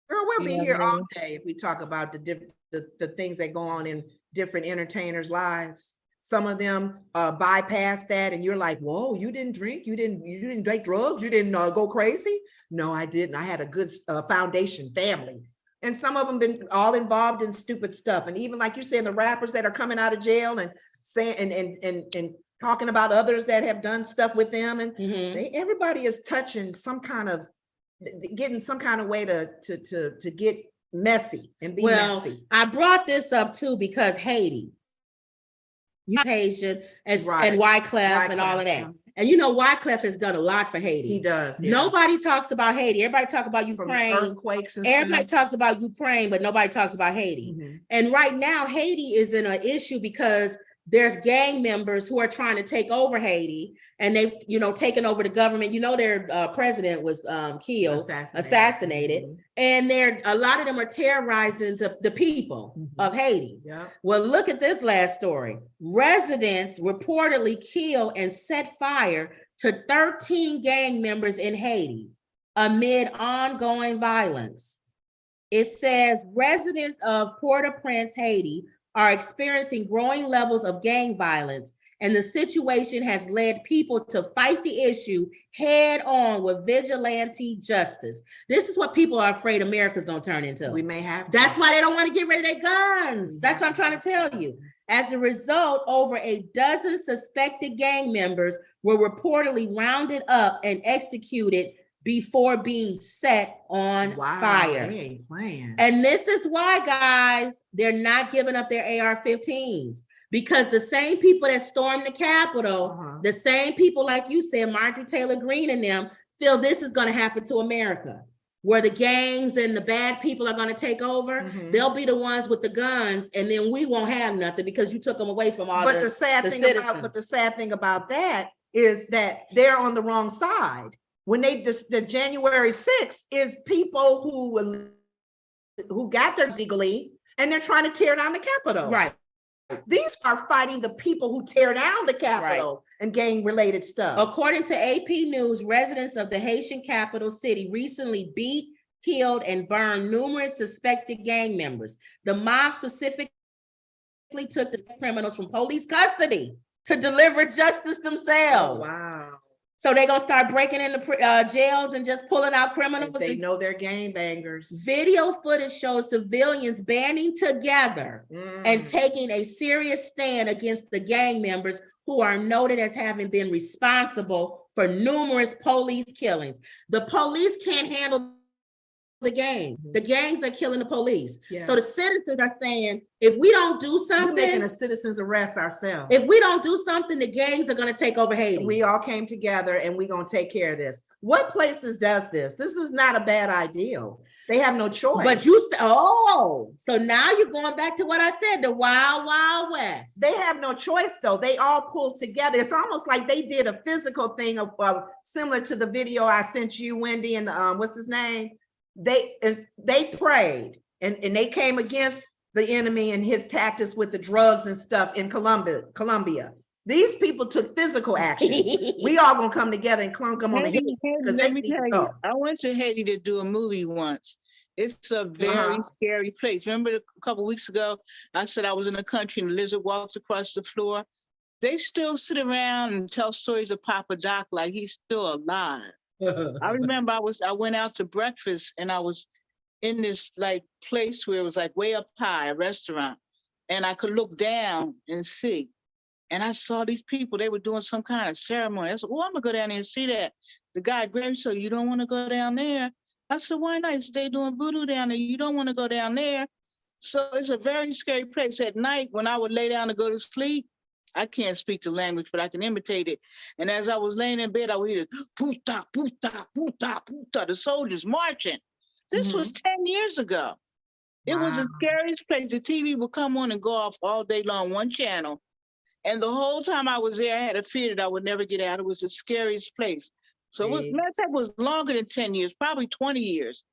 Girl, we'll be here all day if we talk about the things that go on in different entertainers' lives. Some of them bypass that and you're like, whoa, you didn't drink, you didn't take drugs, you didn't go crazy. No, I didn't. I had a good foundation family. And some of them been all involved in stupid stuff. And even like you said, the rappers that are coming out of jail and saying and talking about others that have done stuff with them, and everybody is touching some kind of, getting some kind of way to get messy and be messy. I brought this up too because Haiti, Haitian and Wyclef and all of that. And you know, Wyclef has done a lot for Haiti. He does. Yeah. Nobody talks about Haiti. Everybody talks about Ukraine. From earthquakes and everybody talks about Ukraine, but nobody talks about Haiti. And right now, Haiti is in an issue because there's gang members who are trying to take over Haiti, and they've, taken over the government. Their president was killed, assassinated, and a lot of them are terrorizing the people of Haiti. Yeah. Well, look at this last story. Residents reportedly killed and set fire to 13 gang members in Haiti amid ongoing violence. It says residents of Port-au-Prince, Haiti, are experiencing growing levels of gang violence, and the situation has led people to fight the issue head on with vigilante justice. This is what people are afraid America's gonna turn into. We may have to. That's why they don't want to get rid of their guns. That's what I'm trying to tell you. As a result, over a dozen suspected gang members were reportedly rounded up and executed before being set on fire. They ain't playing. And this is why, guys, they're not giving up their AR-15s, because the same people that stormed the Capitol, the same people, like you said, Marjorie Taylor Greene and them, feel this is going to happen to America, where the gangs and the bad people are going to take over. They'll be the ones with the guns, and then we won't have nothing because you took them away from all the sad thing about that is that they're on the wrong side. When the January 6th is people who got their legally, and they're trying to tear down the Capitol. Right. These are fighting the people who tear down the Capitol and gang-related stuff. According to AP News, residents of the Haitian capital city recently beat, killed, and burned numerous suspected gang members. The mob specifically took the criminals from police custody to deliver justice themselves. Oh, wow. So they're going to start breaking into jails and just pulling out criminals. They know they're gangbangers. Video footage shows civilians banding together and taking a serious stand against the gang members who are noted as having been responsible for numerous police killings. The police can't handle the gangs. The gangs are killing the police. Yeah. So the citizens are saying, if we don't do something, we're making a citizen's arrest ourselves. if we don't do something, the gangs are going to take over Haiti. We all came together and we're going to take care of this. What places does this? This is not a bad idea. They have no choice. But so now you're going back to what I said, the wild, wild west. They have no choice though. They all pulled together. It's almost like they did a physical thing of similar to the video I sent you, Wendy, and what's his name? They prayed and they came against the enemy and his tactics with the drugs and stuff in Colombia. These people took physical action. We all gonna come together and clunk them on the head. Let me tell you, I went to Haiti to do a movie once. It's a very scary place. Remember a couple of weeks ago, I said I was in a country and a lizard walked across the floor. They still sit around and tell stories of Papa Doc like he's still alive. I remember I went out to breakfast and I was in this like place where it was like way up high, a restaurant, and I could look down and see. And I saw these people, they were doing some kind of ceremony. I said, oh, I'm gonna go down there and see that. The guy grabbed me, so you don't wanna go down there? I said, why not? He said, they doing voodoo down there. You don't wanna go down there. So it's a very scary place. At night, when I would lay down to go to sleep, I can't speak the language, but I can imitate it. And as I was laying in bed, I would hear this, puta, puta, puta, puta, the soldiers marching. This was 10 years ago. It was the scariest place. The TV would come on and go off all day long, one channel. And the whole time I was there, I had a fear that I would never get out. It was the scariest place. So matter of fact, it was longer than 10 years, probably 20 years.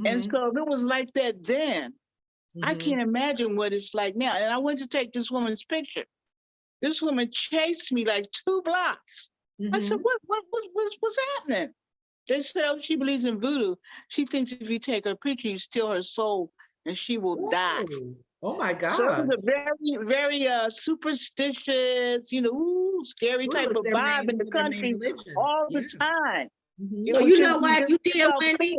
And so if it was like that then, I can't imagine what it's like now. And I went to take this woman's picture. This woman chased me like 2 blocks. I said, what's happening? They said, oh, she believes in voodoo. She thinks if you take her picture, you steal her soul and she will die. Oh my God. So it was a very, very superstitious, scary type of vibe in the country all the time. So you know what you did, Wendy?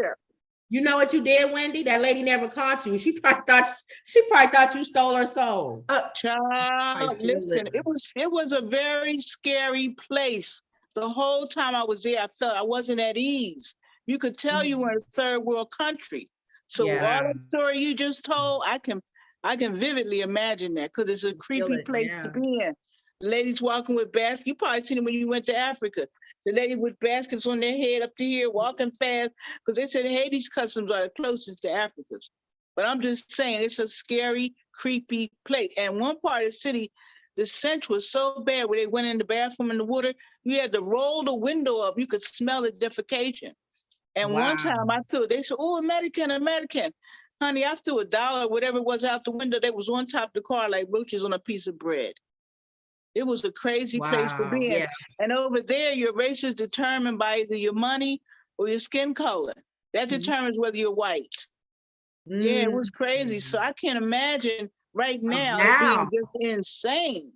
You know what you did, Wendy? That lady never caught you. She probably thought you stole her soul. Child, listen, it was a very scary place. The whole time I was there, I felt I wasn't at ease. You could tell you were in a third world country. So all that story you just told, I can vividly imagine that because it's a creepy place to be in. Ladies walking with baskets. You probably seen it when you went to Africa. The lady with baskets on their head up to here, walking fast, because they said Haiti's customs are the closest to Africa's. But I'm just saying, it's a scary, creepy place. And one part of the city, the stench was so bad where they went in the bathroom in the water, you had to roll the window up. You could smell the defecation. And one time they said, oh, American. Honey, I threw $1, whatever it was, out the window. They was on top of the car like roaches on a piece of bread. It was a crazy place to be in. And over there, your race is determined by either your money or your skin color. That determines whether you're white. Yeah, it was crazy. So I can't imagine right now being just insane.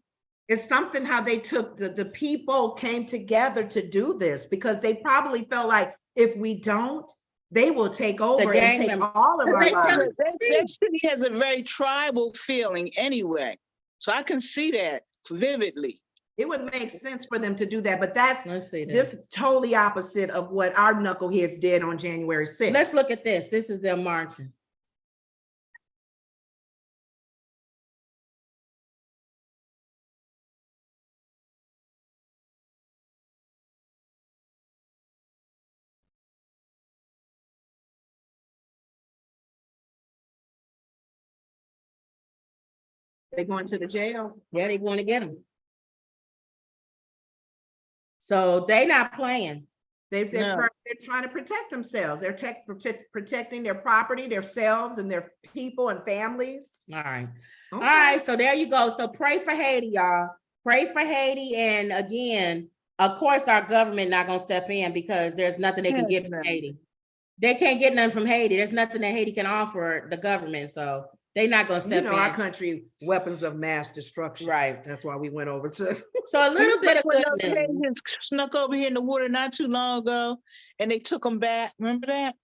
It's something how they took the people came together to do this because they probably felt like if we don't, they will take over and take all of our lives. That city has a very tribal feeling anyway. So I can see that vividly. It would make sense for them to do that, but Let's see this. this is totally opposite of what our knuckleheads did on January 6th. Let's look at this. This is them marching. They going to the jail. Yeah, they want to get them. So they not playing. They're No. trying to protect themselves. They're protecting their property, themselves, and their people and families. All right. All Okay. right. So there you go. So pray for Haiti, y'all. Pray for Haiti. And again, of course, our government not going to step in because there's nothing they can get from Haiti. They can't get nothing from Haiti. There's nothing that Haiti can offer the government. So they're not going to step in. Our country, weapons of mass destruction. Right. That's why we went over to. So a little bit of When good those news. Haitians snuck over here in the water not too long ago, and they took them back. Remember that?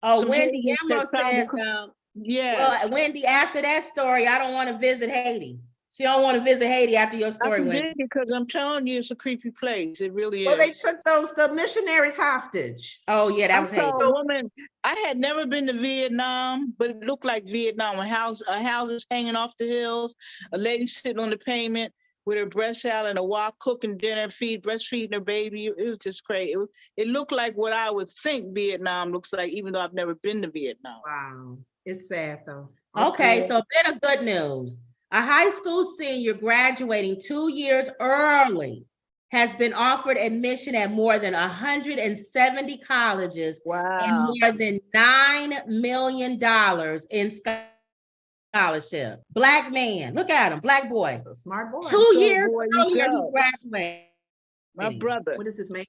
Oh, Some Wendy Haitians Ammo that tried to says, come- Yes. well, Wendy, after that story, I don't want to visit Haiti. She don't want to visit Haiti after your I story, can Wendy. dig it because I'm telling you, it's a creepy place. It really Well, they is. took the missionaries hostage. Oh, yeah, that I was saw Haiti. a woman. I had never been to Vietnam, but it looked like Vietnam. Houses hanging off the hills, a lady sitting on the pavement with her breasts out and a wok cooking dinner, breastfeeding her baby. It was just crazy. It looked like what I would think Vietnam looks like, even though I've never been to Vietnam. Wow. It's sad though. Okay, so a bit of good news. A high school senior graduating 2 years early has been offered admission at more than 170 colleges and Wow. more than $9 million in scholarship. Black man, look at him, black boy. He's a smart boy. 2 So years boy, you earlier, go. he's graduating. My brother. What is his major?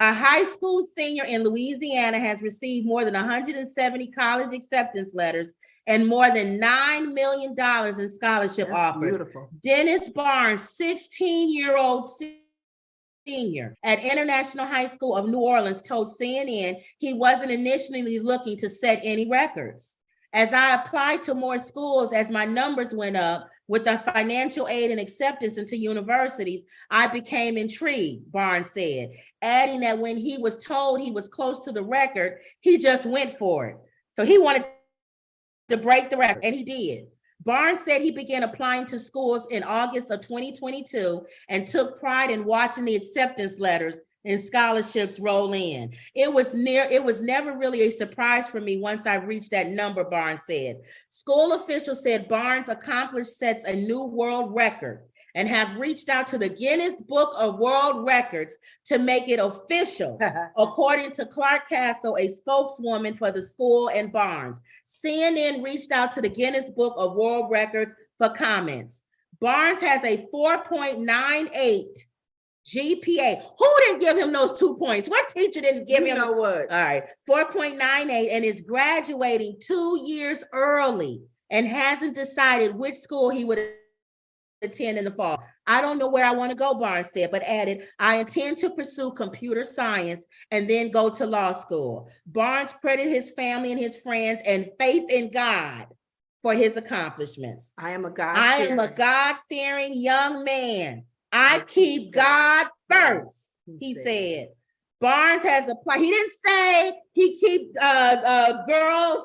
A high school senior in Louisiana has received more than 170 college acceptance letters and more than $9 million in scholarship That's offers. beautiful. Dennis Barnes, 16-year-old senior at International High School of New Orleans, told CNN he wasn't initially looking to set any records. As I applied to more schools, as my numbers went up with the financial aid and acceptance into universities, I became intrigued, Barnes said, adding that when he was told he was close to the record, he just went for it. So he wanted to break the record, and he did. Barnes said he began applying to schools in August of 2022 and took pride in watching the acceptance letters and scholarships roll in. It was never really a surprise for me once I reached that number, Barnes said. School officials said Barnes' accomplishment sets a new world record and have reached out to the Guinness Book of World Records to make it official, according to Clark Castle, a spokeswoman for the school and Barnes. CNN reached out to the Guinness Book of World Records for comments. Barnes has a 4.98 GPA. Who didn't give him those 2 points? What teacher didn't give him? You know what? All right, 4.98, and is graduating 2 years early and hasn't decided which school he would attend in the fall. I don't know where I want to go, Barnes said, but added, I intend to pursue computer science and then go to law school. Barnes credited his family and his friends and faith in God for his accomplishments. I am a God-fearing young man. I keep God first, he said. Barnes has applied. He didn't say he keep girls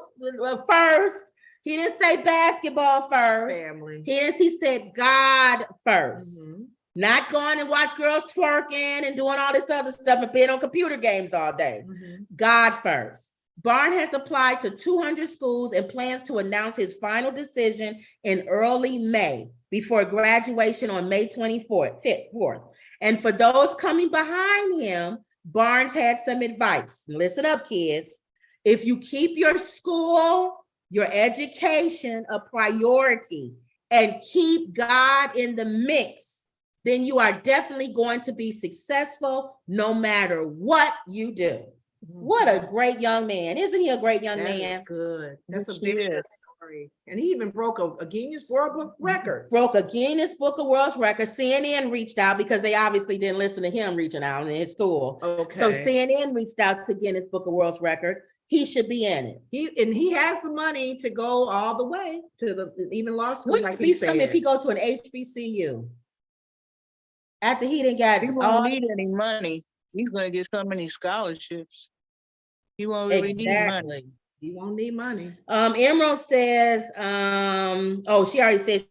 first. He didn't say basketball first. Family. He said God first. Mm-hmm. Not going and watch girls twerking and doing all this other stuff and being on computer games all day. Mm-hmm. God first. Barnes has applied to 200 schools and plans to announce his final decision in early May before graduation on May 24th. And for those coming behind him, Barnes had some advice. Listen up, kids. If you keep your school, your education a priority and keep God in the mix, then you are definitely going to be successful no matter what you do. What a great young man. Isn't he a great young man? That's good. That's Yes, a big story. And he even broke a Guinness World Book record. Broke a Guinness Book of World Records. CNN reached out because they obviously didn't listen to him reaching out in his school. Okay. So CNN reached out to Guinness Book of World Records. he should be in it. He has the money to go all the way to the even law school. Wouldn't it be something if he go to an HBCU? After he didn't got He all won't need any money. He's gonna get so many scholarships. He won't really need money. He won't need money. Emerald says, oh, she already said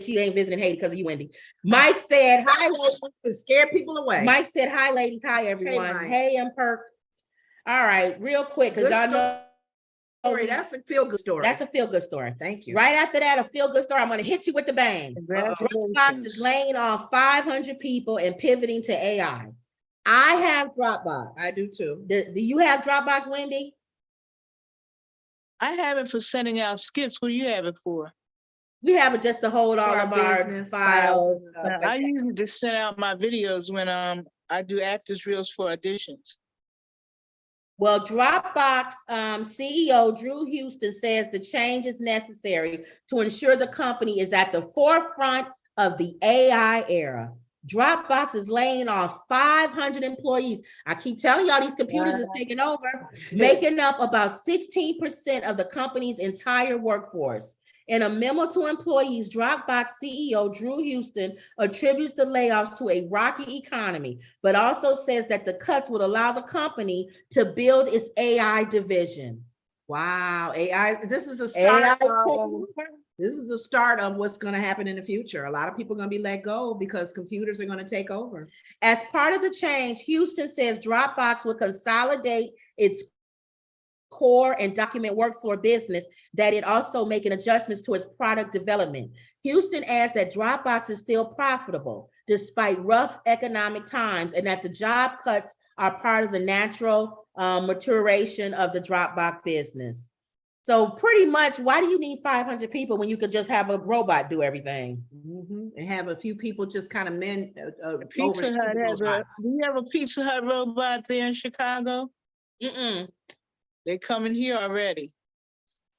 she ain't visiting Haiti because of you, Wendy. Mike said, hi, to scare people away. Mike said, hi, ladies. Hi, everyone. Hey, I'm Perk. All right, real quick, because y'all know. Story. That's a feel-good story. That's a feel-good story. Thank you. Right after that, a feel-good story. I'm going to hit you with the bang. Dropbox is laying off 500 people and pivoting to AI. I have Dropbox. I do too. Do you have Dropbox, Wendy? I have it for sending out skits. What do you have it for? We have it just to hold all of our business files. I usually just send out my videos when I do actors reels for auditions. Well, Dropbox CEO Drew Houston says the change is necessary to ensure the company is at the forefront of the AI era. Dropbox is laying off 500 employees. I keep telling y'all these computers is taking over, making up about 16% of the company's entire workforce. In a memo to employees, Dropbox CEO Drew Houston attributes the layoffs to a rocky economy, but also says that the cuts would allow the company to build its AI division. Wow, AI, this is the start. This is the start of what's going to happen in the future. A lot of people are going to be let go because computers are going to take over. As part of the change, Houston says Dropbox will consolidate its core and document workflow business, that it also making adjustments to its product development. Houston adds that Dropbox is still profitable despite rough economic times, and that the job cuts are part of the natural maturation of the Dropbox business. So pretty much, why do you need 500 people when you could just have a robot do everything? And have a few people just kind of Pizza Hut has do you have a Pizza Hut robot there in Chicago? They come in here already.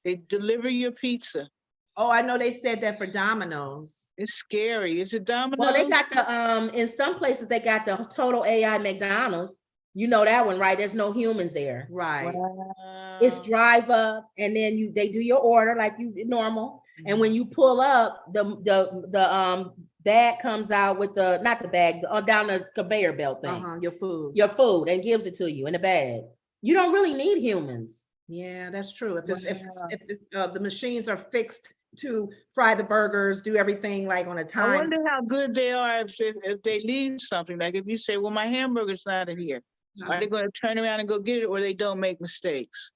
They deliver your pizza. Oh, I know they said that for Domino's. It's scary. Is it Domino's? Well, they got the in some places they got the total AI McDonald's. You know that one, right? There's no humans there. Right. Wow. It's drive up, and then they do your order like you normal. And when you pull up, the bag comes out with not the bag, down the conveyor belt thing. Your food, and gives it to you in a bag. You don't really need humans. Yeah, that's true. If the machines are fixed to fry the burgers, do everything like on a time. I wonder how good they are if they leave something. Like if you say, well, my hamburger's not in here. Are they going to turn around and go get it, or they don't make mistakes?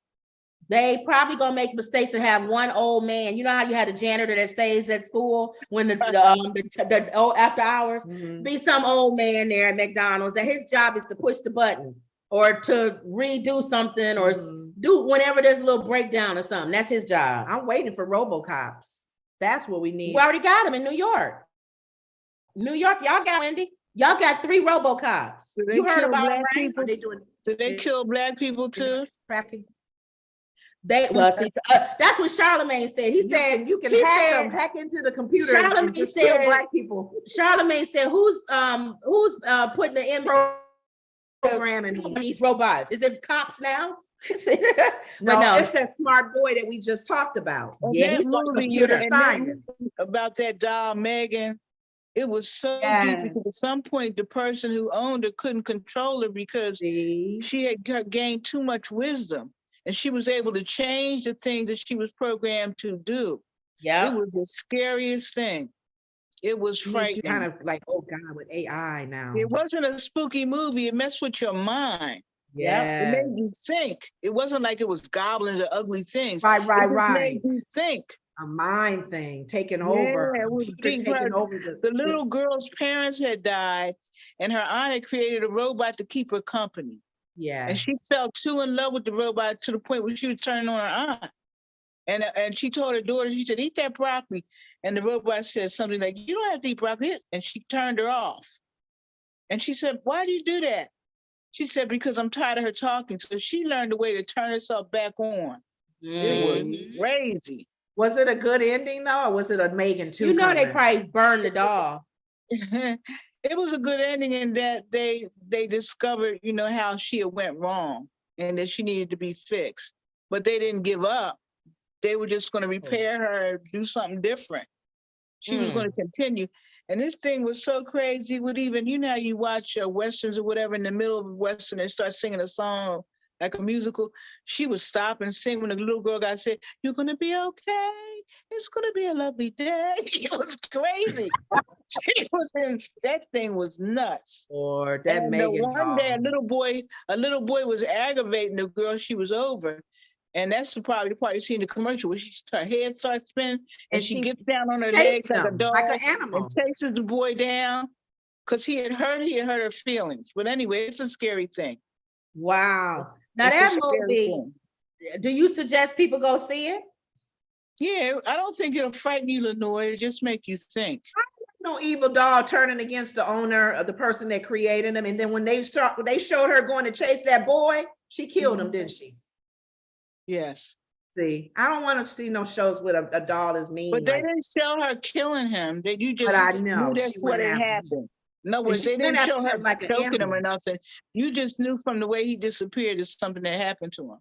They probably gonna make mistakes and have one old man. You know how you had a janitor that stays at school when the after hours? Be some old man there at McDonald's that his job is to push the button or to redo something or do whenever there's a little breakdown or something. That's his job. I'm waiting for RoboCops. That's what we need. We already got them in New York. New York, y'all got Wendy. Y'all got 3 RoboCops. You heard about them, right? Do they kill black people too? Tracking. That's what Charlemagne said. He said you can hack into the computer. Charlemagne and said black people. Charlemagne said, who's putting the in program in these robots? Is it cops now? No, it's that smart boy that we just talked about. Yeah, he's movie computer science. About that doll Megan. It was so deep because at some point the person who owned her couldn't control her because she had gained too much wisdom, and she was able to change the things that she was programmed to do. Yeah, it was the scariest thing. It was frightening. Kind of like, oh God, with AI now. It wasn't a spooky movie. It messed with your mind. Yeah, it made you think. It wasn't like it was goblins or ugly things. Right. It made you think. A mind thing taking over. It was taking over. The little girl's parents had died, and her aunt had created a robot to keep her company. Yeah, and she fell too in love with the robot to the point where she was turning on her aunt. And she told her daughter, she said, "Eat that broccoli." And the robot said something like, "You don't have to eat broccoli." And she turned her off. And she said, "Why do you do that?" She said, "Because I'm tired of her talking." So she learned a way to turn herself back on. It was crazy. Was it a good ending though, or was it a Megan too? You know, they probably burned the doll. It was a good ending in that they discovered, how she had went wrong. and that she needed to be fixed. But they didn't give up. They were just going to repair her, do something different. She was going to continue. And this thing was so crazy with even, you know, how you watch Westerns or whatever, in the middle of a Western and start singing a song like a musical. She would stop and sing when the little girl got said, "You're going to be okay. It's going to be a lovely day." It was crazy. She was in, that thing was nuts. Or that And one day, a little boy was aggravating the girl she was over. And that's probably the part you see in the commercial where her head starts spinning and she gets down on her legs like a dog, like an animal, and chases the boy down because he had hurt her feelings. But anyway, it's a scary thing. Wow. Now It's a that scary movie, thing. do you suggest people go see it? Yeah, I don't think it'll frighten you, Lenore. It'll just make you think. no evil dog turning against the owner of the person that created him. And then when they showed her going to chase that boy, she killed him, didn't she? Yes. See, I don't want to see no shows with a dog as mean. But they like, didn't show her killing him. That you just I know knew that's she what went had after happened. In other words, she they went didn't show after her him like an choking him animal. or nothing. You just knew from the way he disappeared it's something that happened to him.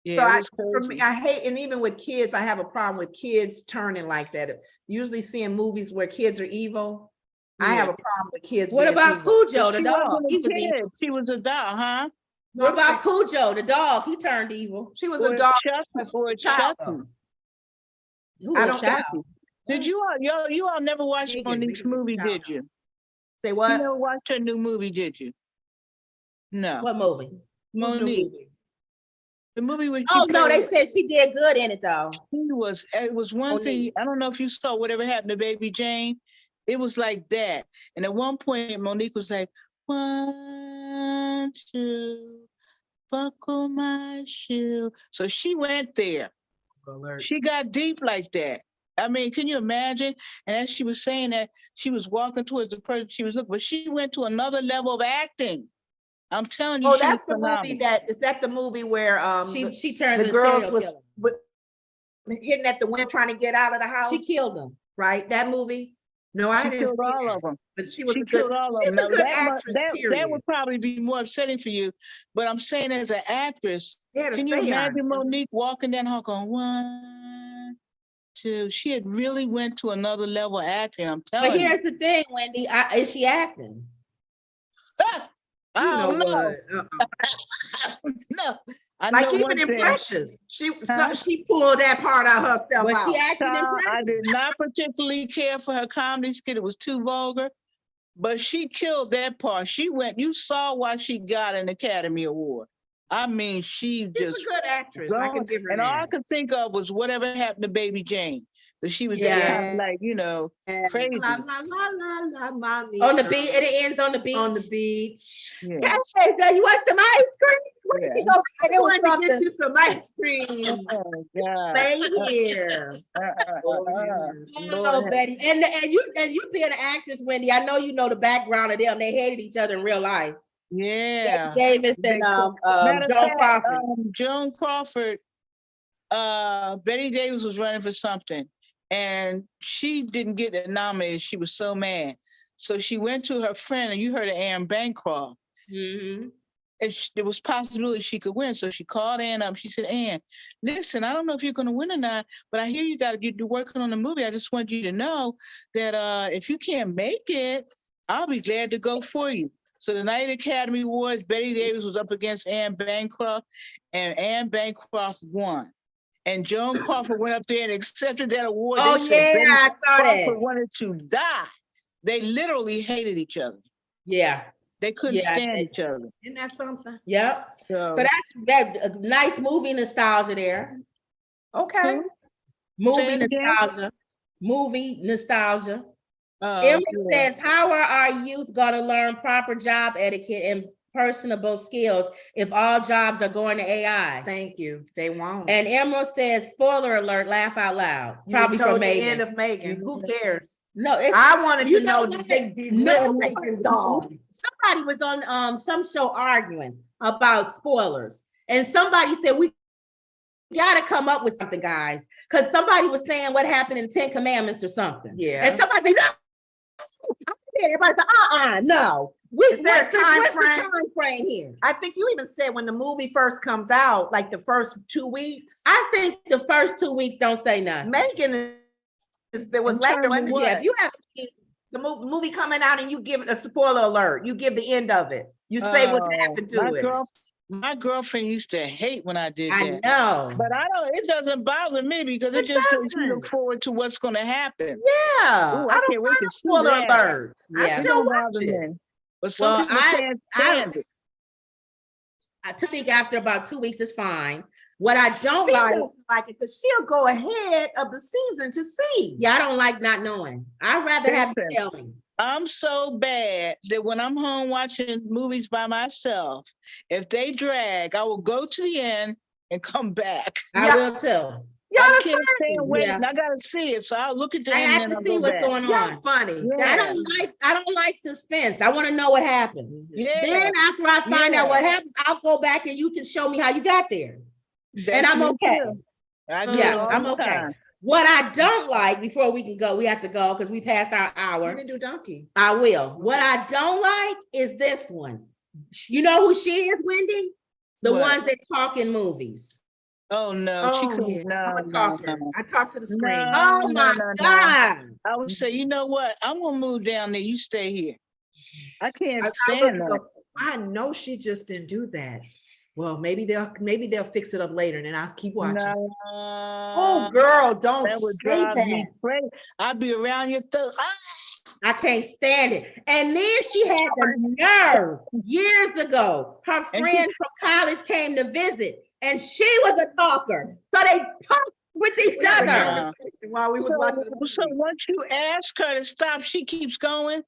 Yeah, so it was for crazy. me, I hate, and even with kids, I have a problem with kids turning like that. Usually seeing movies where kids are evil, I have a problem with kids. What being about evil. Cujo, the She dog? wasn't a He was kid. evil. She was a dog, huh? What about Cujo, the dog? He turned evil. She was Or a dog. Chucky, or child, Chucky. Who I a don't- child? Did you all never watch Megan, Monique's Megan was a movie, child. did you? Say You what? never watched her new movie, did you? No. What movie? Who's the Monique. movie? The movie was Oh no, they said she did good in it though. it was one thing. I don't know if you saw Whatever Happened to Baby Jane. It was like that. And at one point, Monique was like, 1, 2, buckle my shoe. So she went there. Alert. She got deep like that. I mean, can you imagine? And as she was saying that, she was walking towards the person she was looking, but she went to another level of acting. I'm telling you, Oh, she that's was the phenomenal. movie is that the movie where She turned the the girls serial was killer. hitting at the window trying to get out of the house? She killed him. Right? That movie? No, I She didn't killed see all that. of them. But she was She a good, killed all of them. she's a Now, good actress, that period. would probably be more upsetting for you. But I'm saying as an actress, Yeah, can you imagine Monique walking down the hall going, 1, 2? She had really went to another level of acting. I'm telling But you. here's the thing, Wendy, is she acting? I don't know. No, I Like know even one in thing. Precious, she Huh? she pulled that part of herself Was out. she acting in I Precious? did not particularly care for her comedy skit. It was too vulgar. But she killed that part. She went, you saw why she got an Academy Award. I mean, she She's just a good actress. I can give her and all I that. could think of was Whatever Happened to Baby Jane. Because she was that Yeah. kind of like, you know, crazy. La, la, la, la, la, mommy. On the beach, and it ends on the beach. On the beach. Yeah. Hey, you want some ice cream? Where did Yeah. she go? I It was wanted to get something. you some ice cream. Oh, God. Stay here. Oh, Betty, and you being an actress, Wendy. I know you know the background of them. They hated each other in real life. Yeah. Betty Davis and Matter of Joan fact, Crawford. Joan Crawford, Betty Davis was running for something and she didn't get nominated. She was so mad. So she went to her friend, and you heard of Anne Bancroft. Mm-hmm. And there was possibility she could win. So she called Anne up. She said, Anne, listen, I don't know if you're going to win or not, but I hear you got to get to working on the movie. I just want you to know that if you can't make it, I'll be glad to go for you. So the night of the Academy Awards, Betty Davis was up against Anne Bancroft, and Anne Bancroft won. And Joan Crawford went up there and accepted that award. Oh, They said yeah, I saw Crawford that. wanted to die. They literally hated each other. Yeah. They couldn't Yeah, stand each other. Isn't that something? Yep. So So that's a nice movie nostalgia there. Okay. Movie Say it again? nostalgia. Movie nostalgia. Oh, Emma yeah. says, how are our youth going to learn proper job etiquette and personable skills if all jobs are going to AI? Thank you. They won't. And Emerald says, spoiler alert, laugh out loud. You Probably told from the Megan. end of Megan. Who cares? No, it's I wanted you to know what? that they did No, Megan dog. somebody was on some show arguing about spoilers, and somebody said we gotta come up with something, guys, because somebody was saying what happened in 10 Commandments or something. Yeah. And somebody said, no, Everybody said, no. Is there a What's the time time frame? frame here? I think you even said when the movie first comes out, like the first 2 weeks. I think the first 2 weeks don't say nothing. Megan was In later. terms of wasn't it? what? Yeah, if you have the movie coming out and you give it a spoiler alert, you give the end of it. You say what's happened to it. My girlfriend used to hate when I did I that. know. But it doesn't bother me because it just makes you look forward to what's going to happen. Yeah, Ooh, I I don't can't wait to see spoiler that. alert. Yeah. I It still don't watch bother it. me. But some Well, people can't stand it. I think after about 2 weeks is fine. What I don't She like, doesn't like it because she'll go ahead of the season to see. yeah, I don't like not knowing. I'd rather have you Listen. tell me. I'm so bad that when I'm home watching movies by myself, if they drag, I will go to the end and come back. I will too. Y'all I are can't stand funny. waiting. Yeah. I gotta see it, so I'll look at the I end have and to I'll see go what's back. going Y'all on. funny. Yeah. I don't like suspense. I want to know what happens. Yeah, Then after I find out Yeah. what happens, I'll go back and you can show me how you got there. And that's I'm me okay. too. I do Yeah, it all I'm the okay. time. What I don't like, before we can go, we have to go because we passed our You hour. didn't do donkey. I will. What I don't like is this one. You know who she is, Wendy? The What? ones that talk in movies. Oh no, she could yeah. I'm a no. talker. I talk to the screen. No. Oh my no. God. I would say, you know what? I'm gonna move down there. You stay here. I can't I stand look that. and go, I know she just didn't do that. Well, maybe they'll fix it up later, and then I'll keep watching. No. Oh, girl, don't That would say drive me that. crazy. I'd be around your throat. I can't stand it. And then she had the nerve years ago. Her And friend from college came to visit, and she was a talker. So they talked with each We had a other. conversation while we was watching the So movie. once you ask her to stop, she keeps going.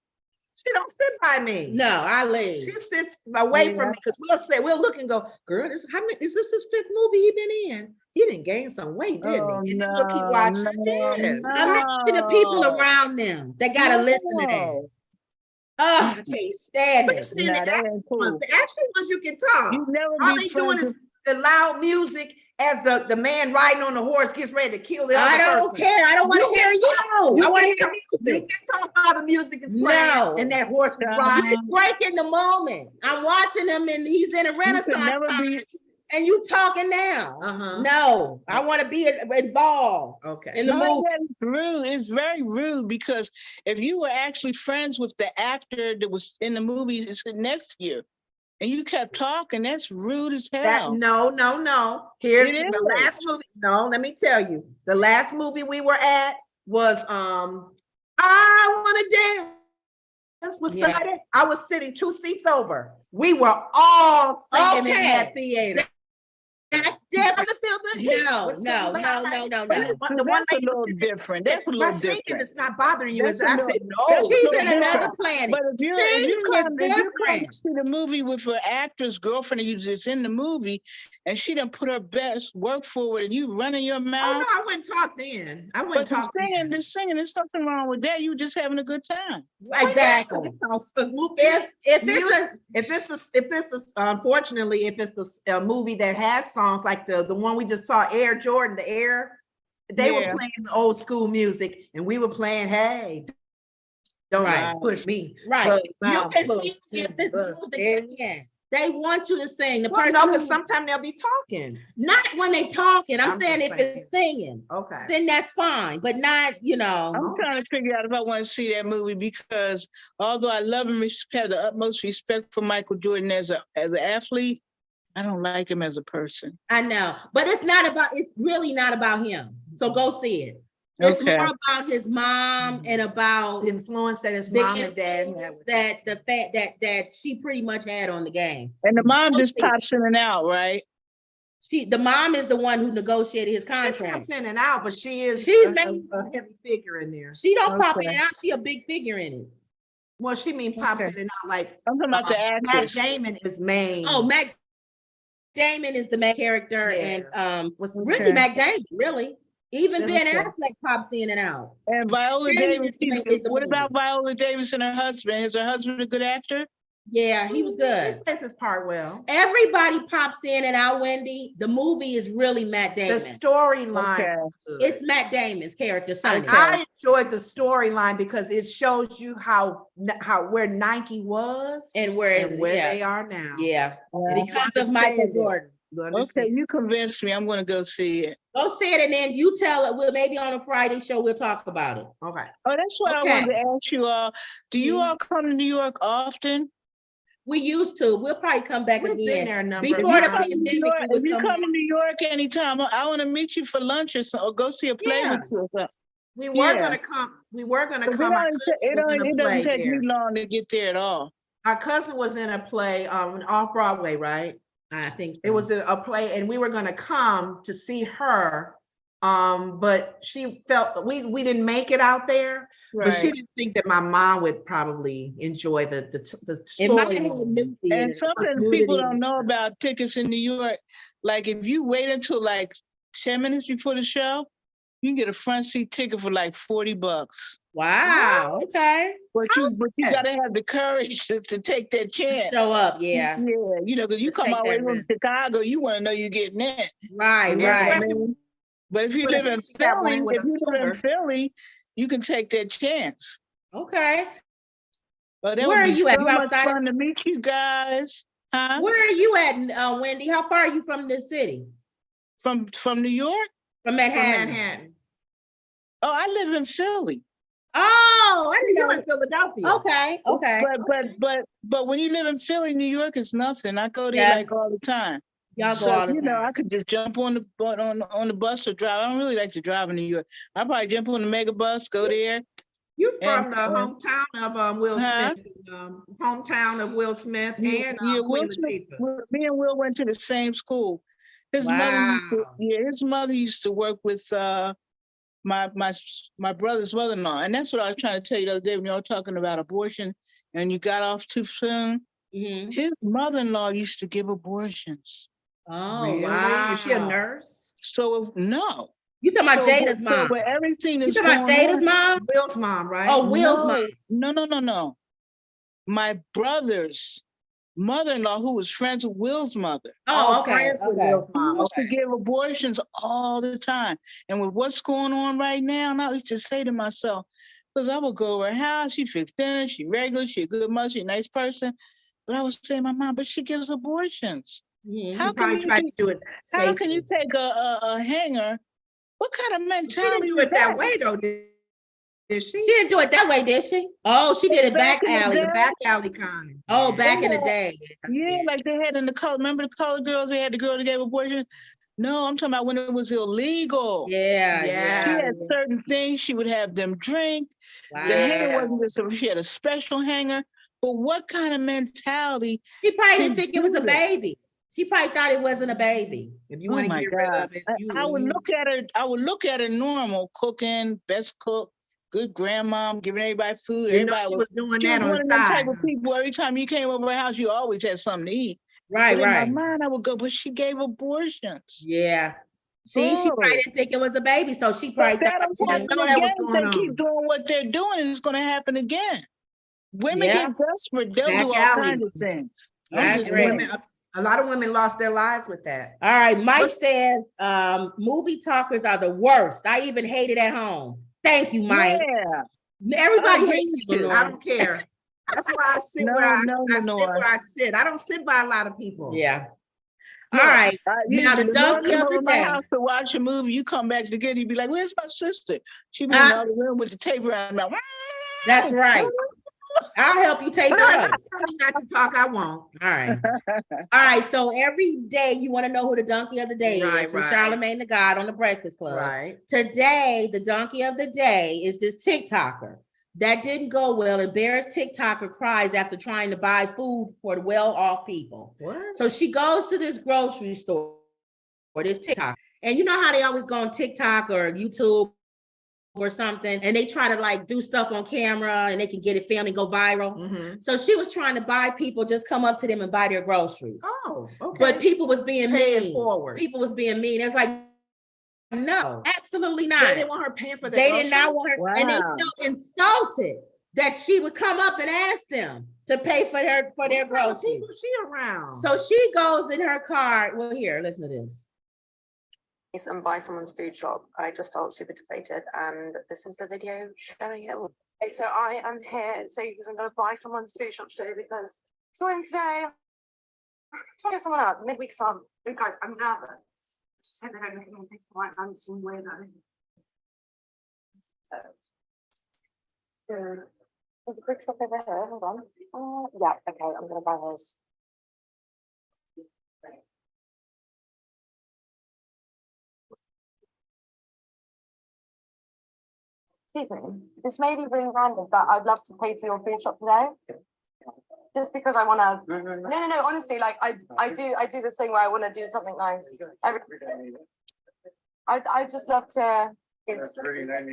She don't sit by me. No, I leave. She sits away from me because we'll look and go, girl, is this his fifth movie he been in? He didn't gain some weight, didn't Oh, he? And then we'll keep watching. Yes. Imagine the people around them that gotta listen to that. No. Oh, I can't stand But it. see, Nah, the that action ain't cool. ones, the action ones you can talk. You never All be they doing friends is the loud music as the man riding on the horse gets ready to kill the other I don't person. care. I don't want to hear you. I want to hear You music. can talk while the music is playing No. and that horse is Child. riding. He's breaking the moment. I'm watching him and he's in a You renaissance can never time, be. and you talking now. Uh-huh. No, I want to be involved Okay. in the No, movie. that's rude. It's very rude because if you were actually friends with the actor that was in the movie it's next to you, and you kept talking, that's rude as hell. No. Here's It the is. last movie. No, let me tell you. The last movie we were at was I Want to Dance with Yeah. somebody. I was sitting 2 seats over. We were all singing in Okay. that theater. That's Never different. feel the heat. No, Was no, so no, loud. no, no, But no. the So one that's a lady little was sitting- different. That's a my little singing different. is not bothering you. That's As a I little- said, no. She's no, in no. another planet. But if you Singing come is to different. see the movie with her actor's girlfriend and you just in the movie and she done put her best work forward and you running your Oh, mouth. no, I wouldn't talk then. I wouldn't But talk then. the singing, there's nothing wrong with that. You just having a good time. Exactly. If it's a unfortunately, if it's a movie that has songs like the one we just saw, Air Jordan, the Air, they were Yeah. playing old school music and we were playing, hey, don't Right. push me. Right. But You now, can look, see if this look, music again. They want you to sing. The Well, person no, who- because sometimes they'll be talking. not when they talking. I'm I'm saying just if it's singing, Okay. then that's fine, but not, I'm trying to figure out if I want to see that movie because although I love and have the utmost respect for Michael Jordan as an athlete, I don't like him as a person. I know, but it's really not about him. So go see it. It's Okay. more about his mom and about The influence that his the mom and dad influence had. that the fact that she pretty much had on the game. And the mom just Okay. pops in and out, right? The mom is the one who negotiated his She contract. comes in and out, but she's She's a main- heavy figure in there. She don't pop in Okay. and out. She a big figure in it. Well, she means pops Okay. in and out like I'm talking about the Matt actress. Damon is main. Oh, Mac Damon is the main character, Yeah. and What's his really Okay. Mac Damon, really. Even That's Ben okay. Affleck pops in and out. And Viola Damon Davis, is the what movie. about Viola Davis and her husband? Is her husband a good actor? Yeah, he was good. He plays his part well. Everybody pops in and out, Wendy. The movie is really Matt The Damon. storyline. Okay. is good. It's Matt Damon's character, Sonny. I enjoyed the storyline because it shows you how where Nike was And where yeah, they are now. yeah, Yeah. because of Michael understand it. Jordan. You Okay, understand? you convinced me. I'm gonna go see it. Go see it and then you tell it. We'll maybe on a Friday show we'll talk about it. Okay. Oh, that's what I Okay. wanted to ask you all. Do you Mhm. all come to New York often? We used to. We'll probably come back We've been again. there a number of Before the times. pandemic, New York, we if would you come. come to New York anytime, I want to meet you for lunch or something, or go see a play Yeah. with you or something. We were Yeah. gonna come. We were gonna 'Cause come. Our cousin it was in a play doesn't take there. me long to get there at all. Our cousin was in a play off Broadway, right? I think It was a play, and we were gonna come to see her. But she felt we didn't make it out there. But she didn't think that my mom would probably enjoy the it might story. have been a new And theater. something nudity people don't and know stuff. about tickets in New York, like if you wait until like 10 minutes before the show, you can get a front seat ticket for like $40. Wow. Okay. But you that? gotta have the courage to take that chance. Show up. Yeah. Yeah, you know, because you come Take all the way that from risk. Chicago, you want to know you're getting in. Right. You know what I Right. mean? But if you Well, live if in you have Philly, one with if a you live in scooter. Philly, you can take that chance. Okay. But that Where would are be you at? so You much outside of- fun to meet you guys. Huh? Where are you at, Wendy? How far are you from the city? From New York? From From Manhattan. Manhattan. Oh, I live in Philly. Oh, I didn't You're know. in Philadelphia. Okay. Okay. But when you live in Philly, New York is nothing. I go there Yeah. like all the time. Y'all go So all the you know, time. I could just jump on the bus or drive. I don't really like to drive in New York. I probably jump on the mega bus, go there. You from And- the hometown of Will Huh? Smith, hometown of Will Smith and Will Queen Smith, Latifah. me and Will went to the same school. His Wow. mother used to work with my brother's mother-in-law, and that's what I was trying to tell you the other day when you were talking about abortion, and you got off too soon. Mhm. His mother-in-law used to give abortions. Oh, Really? wow. Is she a nurse? So no. You talking about So, Jada's but- mom? So, but everything You is talking about going Jada's on. mom? Will's mom, right? Oh, Will's mom. No. My brother's mother-in-law, who was friends with Will's mother, Oh, okay. friends with Okay. Will's he mom. used Okay. to give abortions all the time. And with what's going on right now, and I used to say to myself, because I would go over her house, she fixed dinner, she regular, she a good mother, she a nice person. But I was saying, my mom, but she gives abortions. Mhm. How She probably can you tried do, to do it how can you safely. take a hanger? What kind of She mentality didn't do is it that way though, did she? She didn't do it that way, did she? Oh, she did it back Back in the alley. day. Back alley kind. Oh, back in the Yeah. day. Yeah, like they had in the color. Remember the colored girls? They had the girl that gave abortion. No, I'm talking about when it was illegal. Yeah, Yeah. She yeah. had certain things. She would have them drink. Wow. The hanger wasn't just she had a special hanger. But what kind of mentality? She probably to didn't think it was a do that? baby. She probably thought it wasn't a baby. If you Oh want to my get rid God. of it, I would look at her. I would look at her normal, cooking, best cook, good grandma, giving everybody food. you know Everybody she was. was doing She that was on one the of them type side. of people. Every time you came over her house, you always had something to eat. Right, But in right. my mind, I would go, but she gave abortions. Yeah. See, she probably didn't think it was a baby, so she probably But thought that'll you happen didn't know know that again was if going they keep on. doing what they're doing, and it's going to happen again. Women Yeah. get desperate; they'll Back do all alley. kinds of things. I I'm just agree. saying. A lot of women lost their lives with that. All right, Mike What's- says movie talkers are the worst. I even hate it at home. Thank you, Mike. Yeah, Everybody I agree hates with you, you. Lenore. I don't care. That's why I sit No, where I, no, I sit Lenore. where I sit. I don't sit by a lot of people. Yeah. Look, All right. You Now the Lenore donkey come of the over my day. house to watch a movie. You come back together. You be like, "Where's my sister?" She be in the other room with the tape around her mouth. That's right. I'll help you take But her if up. you tell me not to talk, I won't. All right. All right. So every day you want to know who the donkey of the day Right, is from right. Charlemagne the God on the Breakfast Club. Right. Today, the donkey of the day is this TikToker. That didn't go well. Embarrassed TikToker cries after trying to buy food for the well-off people. What? So she goes to this grocery store or this TikTok. And you know how they always go on TikTok or YouTube or something, and they try to like do stuff on camera and they can get it filmed and go viral. Mhm. So she was trying to buy people just come up to them and buy their groceries. Oh, okay. But people was being Pay it mean. forward. People was being mean. It's like, no, absolutely They not. didn't want her paying for the They did not want her, and they Wow. felt insulted. that she would come up and ask them to pay for their groceries. People she around. So she goes in her car. Well, here, listen to this. And buy someone's food shop. I just felt super deflated, and this is the video showing it all. Okay, so I am here because I'm going to buy someone's food shop today because something today. Try someone out midweek song. Guys, I'm nervous. Just hope they don't look at me and think like I'm some weirdo. There's a quick shop over here. Hold on. Yeah, okay, I'm going to buy his. Excuse me, this may be really random, but I'd love to pay for your food shop today. Just because I want to. No. Honestly, like I do this thing where I want to do something nice. I just love to. That's really nice.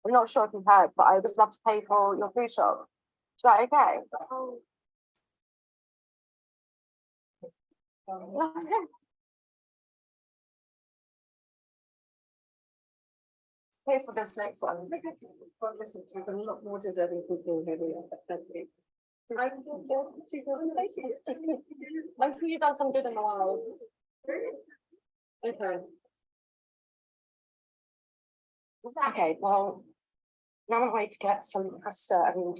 I'm not sure if you've heard, but I just love to pay for your food shop. Is that okay? Pay for this next one. Listen, there's a lot more deserving people here. I'm sure you've done some good in the world. Okay. Okay, well, now I'm going to get some pasta and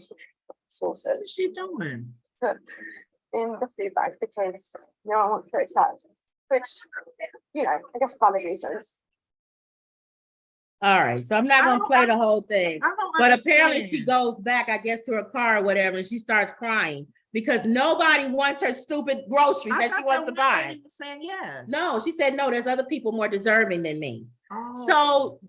sauces. What's she doing? Cooked in the food bag because I want to accept, which, I guess for valid reasons. All right, so I'm not gonna play the whole thing, but apparently she understand. goes back, I guess, to her car or whatever, and she starts crying because nobody wants her stupid groceries I that she thought wants to buy. lady was saying yes. No, she said, no, there's other people more deserving than me. Oh. So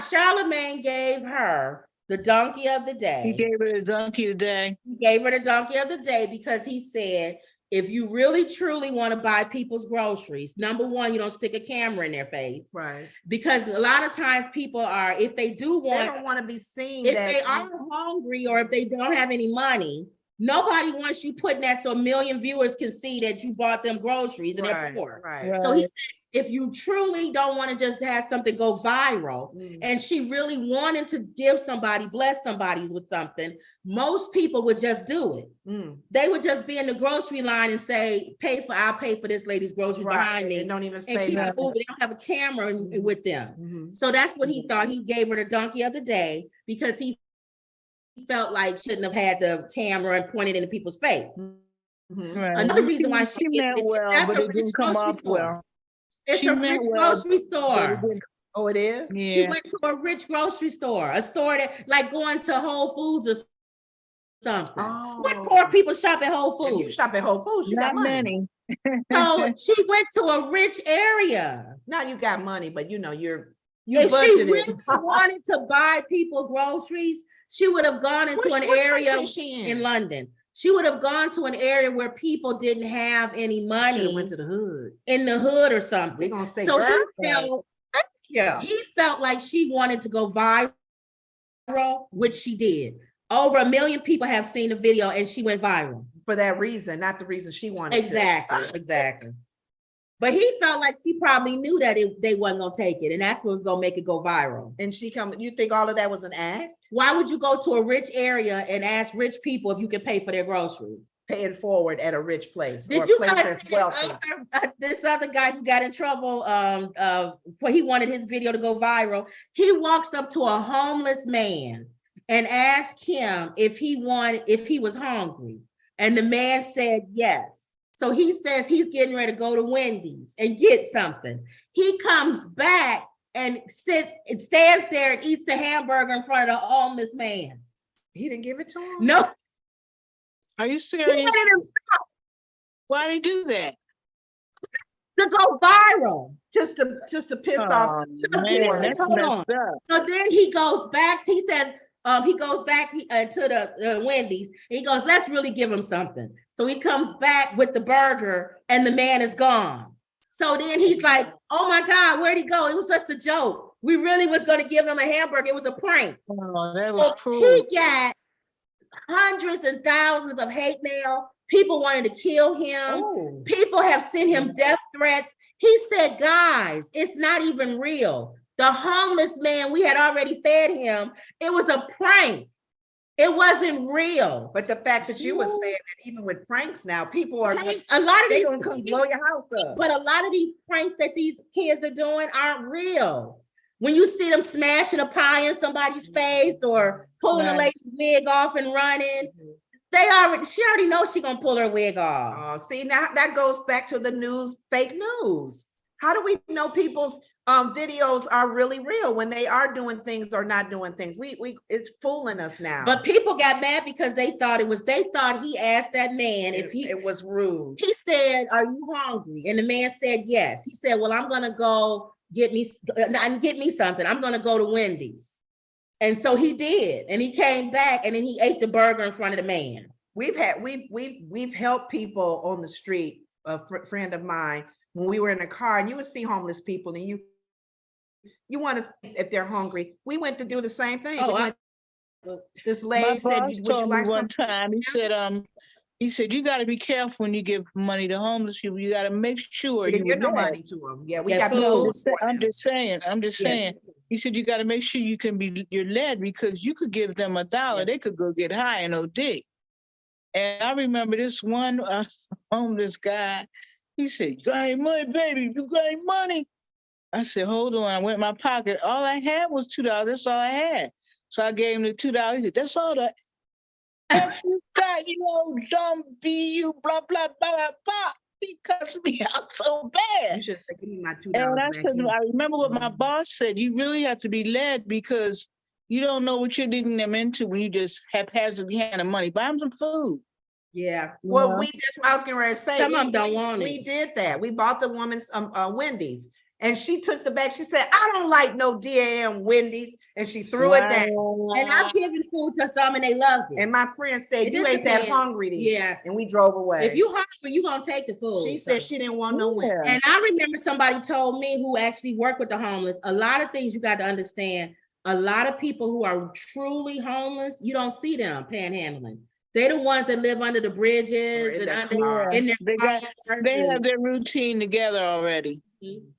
Charlemagne gave her the donkey of the day. He gave her the donkey today. He gave her the donkey of the day because he said, if you really truly want to buy people's groceries, number one, you don't stick a camera in their face. Right. Because a lot of times people are, if they do They want, don't want to be seen. if that they are hungry or if they don't have any money, nobody wants you putting that so a million viewers can see that you bought them groceries and they're poor. Right. So he said, if you truly don't want to just have something go viral, and she really wanted to give somebody, bless somebody with something, most people would just do it. They would just be in the grocery line and say, I'll pay for this lady's groceries behind me. They don't even And say keep it that. moving. They don't have a camera with them. So that's what he thought. He gave her the donkey of the day because he felt like shouldn't have had the camera and pointed into people's face. Right. Another reason why she meant gets it, well, that's but a it didn't rich come grocery off store. well. It's She a meant rich well, grocery store. Oh, it is? She Yeah. went to a rich grocery store, a store that like going to Whole Foods or something. What poor people shop at Whole If you Foods? shop at Whole Foods, you got Not money. many. So she went to a rich area. Now you got money, but you If she budgeted. really wanted to buy people groceries, she would have gone into an area in London. She would have gone to an area where people didn't have any money. Went to the hood. In the hood or something. We're gonna say So yeah. he felt like she wanted to go viral, which she did. Over 1 million people have seen the video and she went viral. For that reason, not the reason she wanted Exactly. But he felt like she probably knew that they wasn't gonna take it, and that's what was gonna make it go viral. And you think all of that was an act? Why would you go to a rich area and ask rich people if you can pay for their groceries? Pay it forward at a rich place. Did or a you place guys that's see wealthy. this other guy who got in trouble for he wanted his video to go viral? He walks up to a homeless man and asks him if he was hungry, and the man said yes. So he says he's getting ready to go to Wendy's and get something. He comes back and stands there and eats the hamburger in front of the homeless man. He didn't give it to him? No. Are you He serious? wanted himself Why did he do that? to go viral. Just to piss off. Man, that's Hold messed on. up. So then he goes back. He said, he goes back to the Wendy's. He goes, let's really give him something. So he comes back with the burger and the man is gone. So then he's like, oh my God, where'd he go? It was just a joke. We really was going to give him a hamburger. It was a prank. Oh, that was So cruel. he got hundreds and thousands of hate mail. People wanted to kill him. Oh. People have sent him death threats. He said, guys, it's not even real. The homeless man, we had already fed him. It was a prank. It wasn't real. But the fact that you were saying that even with pranks now, people are Pranks, a lot of they these gonna come blow your house up. but a lot of these pranks that these kids are doing aren't real. When you see them smashing a pie in somebody's face or pulling a lady's wig off and running, she already knows she's gonna pull her wig off. Oh, see, now that goes back to the news, fake news. How do we know people's videos are really real when they are doing things or not doing things? It's fooling us now. But people got mad because they thought he asked that man if it was rude. He said, "Are you hungry?" And the man said, "Yes." He said, "Well, I'm gonna go get me something. I'm gonna go to Wendy's." And so he did, and he came back, and then he ate the burger in front of the man. We've helped people on the street. A friend of mine, when we were in a car, and you would see homeless people, and you want to see if they're hungry. We went to do the same thing. This lady said, "Would you like one time?" He said, "You got to be careful when you give money to homeless people. You got to make sure you give no money to them." Yeah, we got food. I'm just saying. He said, "You got to make sure you're led, because you could give them $1, they could go get high and OD." And I remember this one homeless guy. He said, "You got any money, baby? You got any money?" I said, "Hold on." I went in my pocket. All I had was $2. That's all I had. So I gave him the $2. He said, "That's all the F you got, you old dumb B, you blah, blah, blah, blah, blah." He cussed me out so bad. You should give me my $2. And I said, I remember what my boss said. You really have to be led, because you don't know what you're leading them into when you just haphazardly hand them money. Buy them some food. Yeah. Well, that's what I was getting ready to say. Some of them don't want it. We did that. We bought the woman some Wendy's, and she took the bag. She said, "I don't like no damn Wendy's," and she threw it down. And I've given food to some, and they loved it. And my friend said, "You ain't that hungry to eat." Yeah. And we drove away. If you hungry, you gonna take the food. She said she didn't want no Wendy's. And I remember somebody told me, who actually worked with the homeless, a lot of things you got to understand. A lot of people who are truly homeless, you don't see them panhandling. They're the ones that live under the bridges and in their cars. They have their routine together already.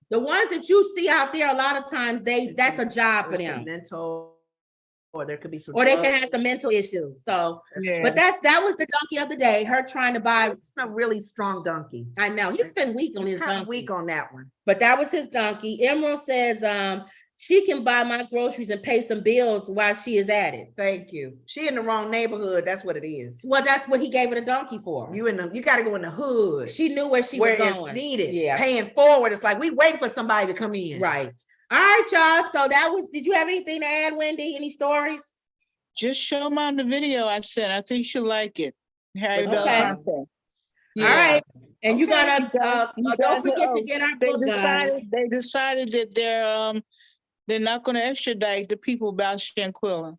The ones that you see out there, a lot of times that's a job for them. Mental, or there could be some, or they can have some mental issues. So, but that was the donkey of the day. Her trying to buy. It's a really strong donkey. I know he's been weak on his donkey. Weak on that one. But that was his donkey. Emerald says, she can buy my groceries and pay some bills while she is at it. Thank you. She in the wrong neighborhood. That's what it is. Well, that's what he gave her the donkey for. You got to go in the hood. She knew where she was going. It's needed. Yeah. Paying forward. It's like we waiting for somebody to come in. Right. All right, y'all. So did you have anything to add, Wendy? Any stories? Just show them the video I sent. I think she'll like it. Okay. Yeah. All right. And you're gonna don't forget to get our book done. They decided that they're not going to extradite the people about Shanquilla.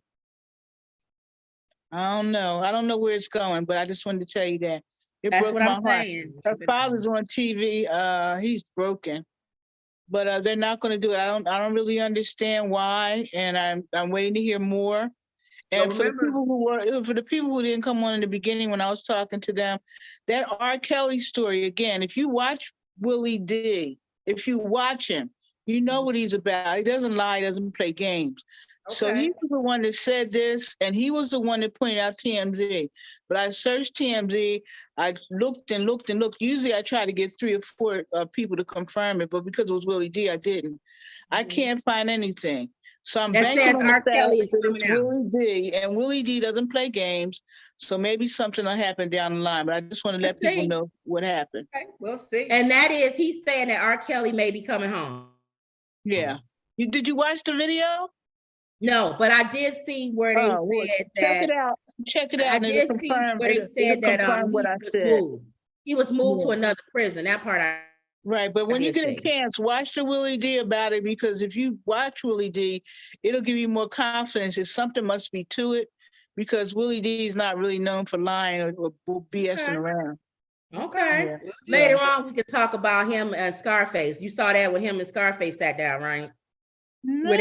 I don't know where it's going, but I just wanted to tell you that. That's what I'm saying. Her father's on TV. He's broken, but they're not going to do it. I don't really understand why, and I'm waiting to hear more. And for the people who didn't come on in the beginning when I was talking to them, that R. Kelly story again. If you watch Willie D, if you watch him, you know what he's about. He doesn't lie, he doesn't play games. Okay. So he was the one that said this, and he was the one that pointed out TMZ. But I searched TMZ, I looked and looked and looked. Usually I try to get 3 or 4 people to confirm it, but because it was Willie D, I didn't. I can't find anything. So I'm banking on the fact that it's Willie D, and Willie D doesn't play games. So maybe something will happen down the line, but I just want to let people know what happened. Okay, we'll see. And that is, he's saying that R. Kelly may be coming home. Yeah. Did you watch the video? No, but I did see where they said that. Check it out. Check it out. I did see where they said that he was moved to another prison. That part Right, but when you get a chance, watch the Willie D about it, because if you watch Willie D, it'll give you more confidence that something must be to it, because Willie D is not really known for lying or BSing around. Okay. Yeah. Later on, we could talk about him and Scarface. You saw that when him and Scarface sat down, right? No. Where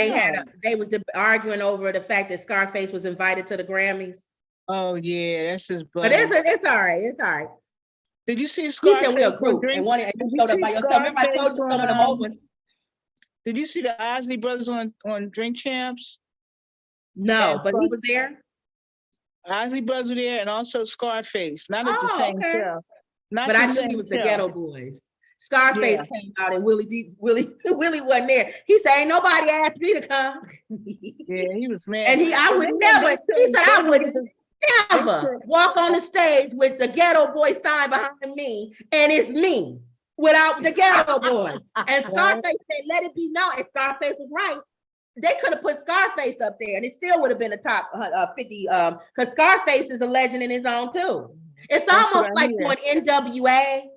they was arguing over the fact that Scarface was invited to the Grammys. Oh yeah, that's his buddy. But it's all right. It's all right. Did you see Scarface? He said we're a group. And I told you some of the moments. Did you see the Osley brothers on Drink Champs? No, And but he was there. Osley brothers were there, and also Scarface. Not at the Oh, same okay. show. Not But the I knew same he was the show. Ghetto Boys. Scarface Yeah. came out and Willie wasn't there. He said, "Ain't nobody asked me to come." Yeah, he was mad. And I would never. He said, "I would never walk on the stage with the Ghetto Boy sign behind me, and it's me without the Ghetto Boy." And Scarface said, "Let it be known." And Scarface was right. They could have put Scarface up there, and it still would have been a top 50. Because Scarface is a legend in his own too. It's That's almost what I like hear. when NWA.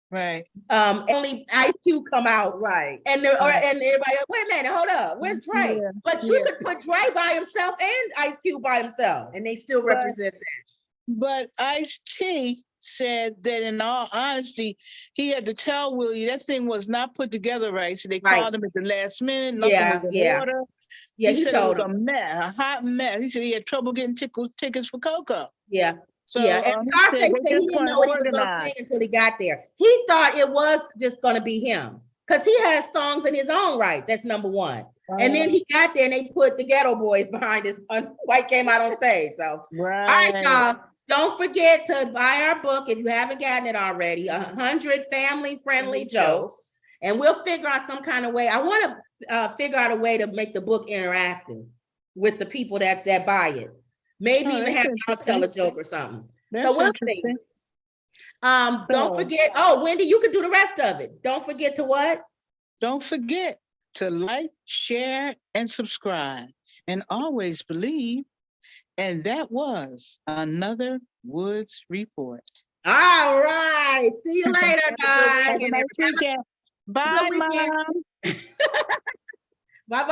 Right. Only Ice Cube come out, Right. and and everybody, wait a minute, hold up, where's Dre? Yeah, But you yeah. could put Dre by himself and Ice Cube by himself. And they still But- represent that. But Ice-T said that in all honesty, he had to tell Willie that thing was not put together right. So they Right. called him at the last minute. Nothing Yeah, was in yeah. order. Yeah, he he said told it was him. a mess, a hot mess. He said he had trouble getting tickets for Coco. Yeah, So yeah. And he Scarface they said he just didn't know weren't what he was gonna sing organized. until he got there. He thought it was just gonna be him. Because he has songs in his own right. That's number one. And then he got there and they put the Ghetto Boys behind his White came out on stage. So all right, y'all. Don't forget to buy our book if you haven't gotten it already. 100 family-friendly jokes, and we'll figure out some kind of way. I want to figure out a way to make the book interactive with the people that buy it. Maybe even that's have y'all tell a interesting. joke or something. That's so we'll see. interesting. Don't forget. Oh, Wendy, you can do the rest of it. Don't forget to what? Don't forget to like, share, and subscribe. And always believe. And that was another Woods Report. All right. See you later, guys. Have a nice weekend. Bye, weekend. Mom.